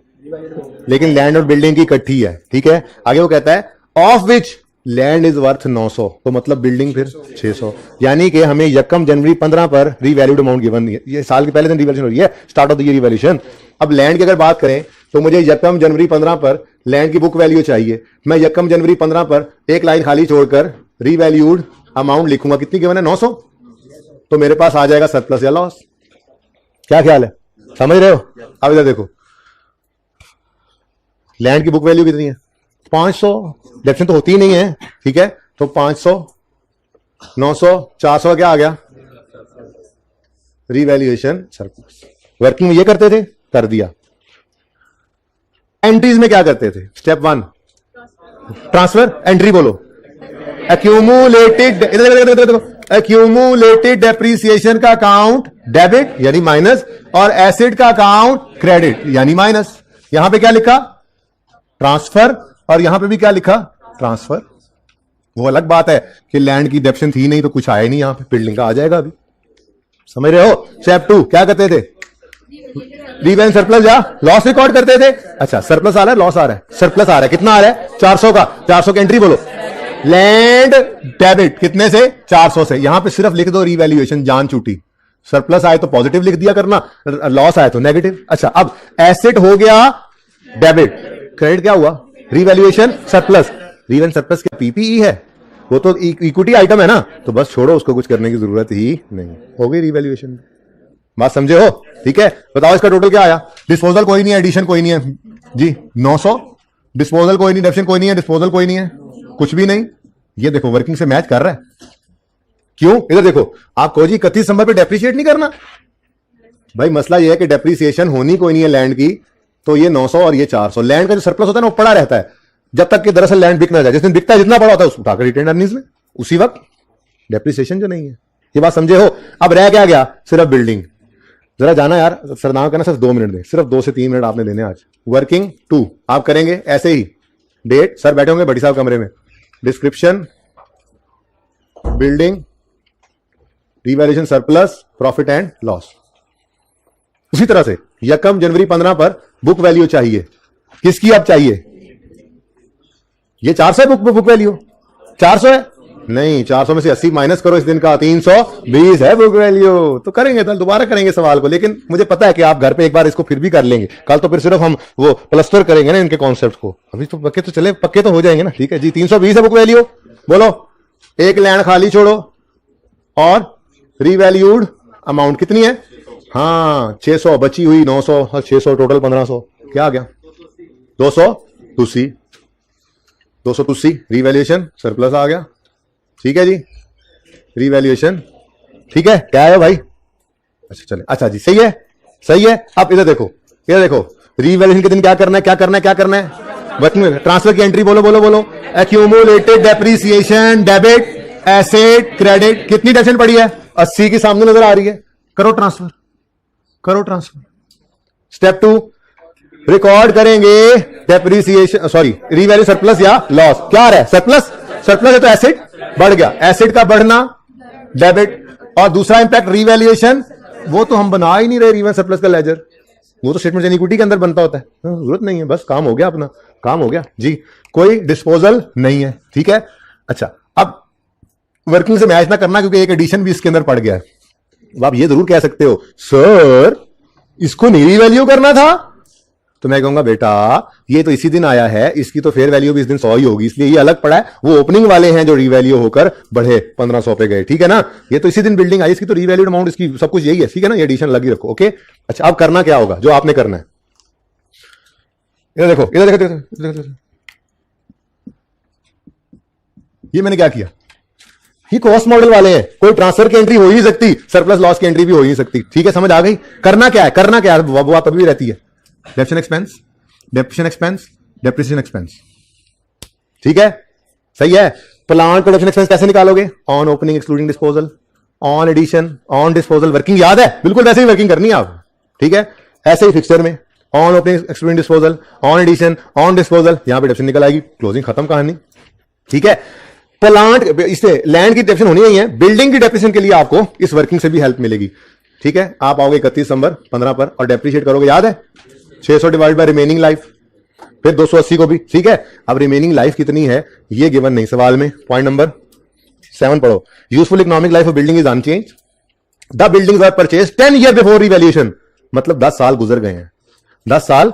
लेकिन लैंड और बिल्डिंग की इकट्ठी है, ठीक है। आगे वो कहता है of which land is worth 900, तो मतलब बिल्डिंग फिर 600, यानी कि हमें यकम जनवरी 15 पर रीवैल्यूड अमाउंट गिवन है। ये साल के पहले दिन रीवैल्यूएशन हो रही है, start of the year revaluation. अब लैंड की अगर बात करें तो मुझे यकम जनवरी 15 पर लैंड की बुक वैल्यू चाहिए। मैं यकम जनवरी 15 पर एक लाइन खाली छोड़कर रीवैल्यूड अमाउंट लिखूंगा, कितनी गिवन है 900, तो मेरे पास आ जाएगा सरप्लस या लॉस। क्या ख्याल है, समझ रहे हो। अब इधर देखो, लैंड की बुक वैल्यू कितनी है 500, डेप्शन तो होती ही नहीं है, ठीक है। तो 500, 900, 400 क्या आ गया, रीवैल्यूएशन सरप्लस। वर्किंग में ये करते थे, कर दिया। एंट्रीज में क्या करते थे, स्टेप 1 ट्रांसफर, एंट्री बोलो, एक्यूमुलेटेड, एक्यूमुलेटेड डेप्रीसिएशन का अकाउंट डेबिट यानी माइनस, और एसिड का अकाउंट क्रेडिट यानी माइनस। यहां पे क्या लिखा, ट्रांसफर, और यहां पे भी क्या लिखा, ट्रांसफर। वो अलग बात है कि लैंड की डेप्शन थी नहीं तो कुछ आया नहीं, यहां पे बिल्डिंग का आ जाएगा अभी, समझ रहे हो। स्टेप 2 क्या करते थे, रीवैल्यूएशन सरप्लस या लॉस रिकॉर्ड करते थे। अच्छा सरप्लस आ रहा है, लॉस आ रहा है, सरप्लस आ रहा है, कितना आ रहा है 400 का, 400 की एंट्री बोलो, लैंड डेबिट कितने से 400 से। यहां पे सिर्फ लिख दो रीवैल्यूएशन, जान छूटी। सरप्लस आए तो पॉजिटिव लिख दिया करना, लॉस आए तो नेगेटिव। अच्छा अब एसेट हो गया डेबिट, क्रेडिट क्या हुआ, रीवैल्यूएशन सरप्लस। रीवैल्यूएशन सरप्लस क्या पीपीई है, वो तो इक्विटी आइटम है ना, तो बस छोड़ो, उसको कुछ करने की जरूरत ही नहीं, हो गई रीवैल्यूएशन। बात समझे हो, ठीक है। बताओ इसका टोटल क्या आया। डिस्पोजल कोई नहीं है, एडिशन कोई नहीं है जी 900, डिस्पोजल कोई नहीं, डेप्शन कोई नहीं है, डिस्पोजल कोई नहीं है, कुछ भी नहीं। ये देखो वर्किंग से मैच कर रहा है, क्यों। इधर देखो, आपको जी 31 दिसंबर पे डेप्रिशिएट नहीं करना भाई। मसला ये है कि डेप्रिसिएशन होनी कोई नहीं है लैंड की, तो ये 900 और ये 400। लैंड का जो सरप्लस होता है ना वो पड़ा रहता है जब तक कि दरअसल लैंड बिक ना जाए। जिस दिन बिकता है जितना पड़ा होता है उसको उठाकर रिटेन अर्निंग्स में, उसी वक्त डेप्रिसिएशन जो नहीं है। ये बात समझे हो। अब रह क्या गया, सिर्फ बिल्डिंग। जरा जाना यार, सरनामा करना सिर्फ 2 मिनट दें, सिर्फ 2 से 3 मिनट आपने देने आज। वर्किंग 2 आप करेंगे ऐसे ही, डेट, सर बैठे होंगे बड़ी साहब कमरे में, description, building, revaluation surplus, profit and loss. उसी तरह से यकम जनवरी 15 पर बुक वैल्यू चाहिए, किसकी अब चाहिए, ये 400 है बुक वैल्यू, 400 है नहीं, 400 में से 80 माइनस करो इस दिन का, 320 है बुक वैल्यू। तो करेंगे कल दोबारा करेंगे सवाल को, लेकिन मुझे पता है कि आप घर पे एक बार इसको फिर भी कर लेंगे। कल तो फिर सिर्फ हम वो प्लस्तर करेंगे ना इनके कॉन्सेप्ट को, अभी तो पक्के तो चले, पक्के तो हो जाएंगे ना, ठीक है जी। 320 है बुक वैल्यू, बोलो एक लैंड खाली छोड़ो, और रीवैल्यूड अमाउंट कितनी है, हाँ 600 बची हुई 900 और 600 टोटल 1500, क्या आ गया 200 तुसी, 200 तुसी, रीवैल्यूएशन सरप्लस आ गया, ठीक है जी। रीवैल्यूएशन ठीक है, क्या है भाई, अच्छा चले, अच्छा जी सही है, सही है। अब इधर देखो, इधर देखो, रीवैल्यूएशन के दिन क्या करना है, क्या करना है, क्या करना है, वर्किंग में ट्रांसफर की एंट्री बोलो बोलो बोलो, accumulated depreciation debit, asset credit, कितनी डेप्शन पड़ी है 80 की सामने नजर आ रही है, करो ट्रांसफर, करो ट्रांसफर। स्टेप 2 रिकॉर्ड करेंगे डेप्रिसिएशन, सॉरी रीवैल्यू सरप्लस या लॉस। क्या आ रहा है? सरप्लस, सरप्लस है तो एसेट बढ़ गया, एसेट का बढ़ना डेबिट। और दूसरा इंपैक्ट रीवैल्यूएशन, वो तो हम बना ही नहीं रहे रिवैल्यू सरप्लस का लेजर, वो तो स्टेटमेंट ऑफ इक्विटी के अंदर बनता होता है, जरूरत नहीं है, बस काम हो गया अपना, काम हो गया जी, कोई डिस्पोजल नहीं है। ठीक है, अच्छा अब वर्किंग से मैच ना करना क्योंकि एक एडिशन भी इसके अंदर पड़ गया है। अब आप ये जरूर कह सकते हो सर इसको नहीं रीवैल्यू करना था, तो मैं कहूंगा बेटा ये तो इसी दिन आया है, इसकी तो फेयर वैल्यू भी इस दिन 100 ही होगी, इसलिए ये अलग पड़ा है। वो ओपनिंग वाले हैं जो रीवैल्यू होकर बढ़े 1500 पे गए, ठीक है ना। ये तो इसी दिन बिल्डिंग आई, इसकी तो रीवैल्यूड अमाउंट इसकी सब कुछ यही है, ठीक है ना, ये एडिशन लगी रखो। ओके, अच्छा अब करना क्या होगा, जो आपने करना है, इधर देखो, इधर देखो, इधर देखो, ये मैंने क्या किया, ये कॉस्ट मॉडल वाले हैं, कोई ट्रांसफर की एंट्री हो ही सकती, सरप्लस लॉस की एंट्री भी हो ही सकती। ठीक है, समझ आ गई। करना क्या है, करना क्या है, वो आप अभी रहती है depreciation expense, depreciation expense, depreciation expense. ठीक है, सही है। प्लांट प्रोडक्शन एक्सपेंस कैसे निकालोगे, on opening excluding disposal, on addition, on disposal. Working याद है, बिल्कुल वैसे ही वर्किंग करनी है आप। ठीक है, ऐसे ही फिक्सचर में on opening excluding disposal, on addition, on disposal, यहां पे डेप्रिसिएशन निकल आएगी, क्लोजिंग खत्म कहानी। ठीक है, प्लांट, इससे लैंड की डेप्रिसिएशन होनी ही है, बिल्डिंग की डेप्रिसिएशन के लिए आपको इस वर्किंग से भी हेल्प मिलेगी। ठीक है, आप आओगे 31 दिसंबर 15 पर और डेप्रिशिएट करोगे, याद है 600 डिवाइड बाय रिमेनिंग लाइफ, फिर 280 को भी। ठीक है, अब रिमेनिंग लाइफ कितनी है ये गिवन नहीं सवाल में। पॉइंट नंबर 7 पढ़ो, useful economic life of building is unchange, the buildings are purchase 10 year before revaluation, मतलब 10 साल गुजर गए हैं, 10 साल,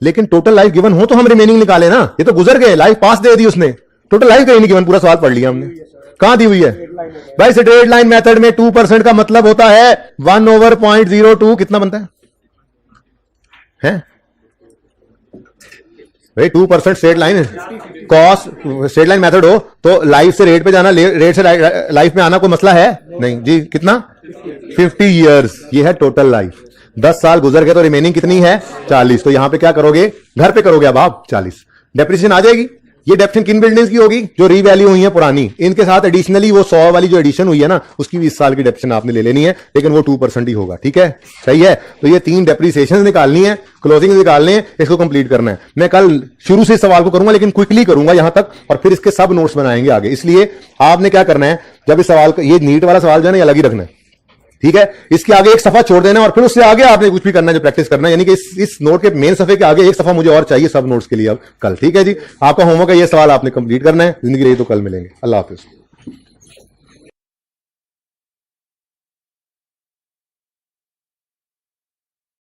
लेकिन टोटल लाइफ गिवन हो तो हम रिमेनिंग निकाले ना, ये तो गुजर गए, लाइफ पास दे दी उसने, टोटल लाइफ कहीं नहीं गिवन, पूरा सवाल पढ़ लिया हमने, कहां दी हुई है भाई। स्ट्रेट लाइन मेथड में 2% का मतलब होता है 1/0.02, कितना बनता है भाई 2% straight line, cost straight line method हो तो लाइफ से रेट पे जाना, रेट से लाइफ में आना कोई मसला है नहीं जी। कितना, 50 ईयर्स, ये है टोटल लाइफ। 10 साल गुजर गए तो रिमेनिंग कितनी है 40, तो यहां पे क्या करोगे, घर पे करोगे अब आप 40, डेप्रिसिएशन आ जाएगी। ये डेप्रिसिएशन किन बिल्डिंग्स की होगी, जो रीवैल्यू हुई है पुरानी, इनके साथ एडिशनली वो 100 वाली जो एडिशन हुई है ना, उसकी भी इस साल की डेप्रिसिएशन आपने ले लेनी है, लेकिन वो 2% ही होगा। ठीक है, सही है। तो ये 3 डेप्रिसिएशन निकालनी है, क्लोजिंग निकालने हैं, इसको कंप्लीट करना है। मैं कल शुरू से सवाल को करूंगा, लेकिन क्विकली करूंगा यहां तक, और फिर इसके सब नोट्स बनाएंगे आगे। इसलिए आपने क्या करना है, जब इस सवाल का, ये नीट वाला सवाल जो है ना, अलग ही रखना है। ठीक है, इसके आगे एक सफा छोड़ देना और फिर उससे आगे आपने कुछ भी करना है जो प्रैक्टिस करना है, यानी कि इस नोट के मेन सफे के आगे एक सफा मुझे और चाहिए सब नोट्स के लिए अब कल। ठीक है जी, आपका होमवर्क है, ये सवाल आपने कंप्लीट करना है, जिंदगी रही तो कल मिलेंगे। अल्लाह हाफिज।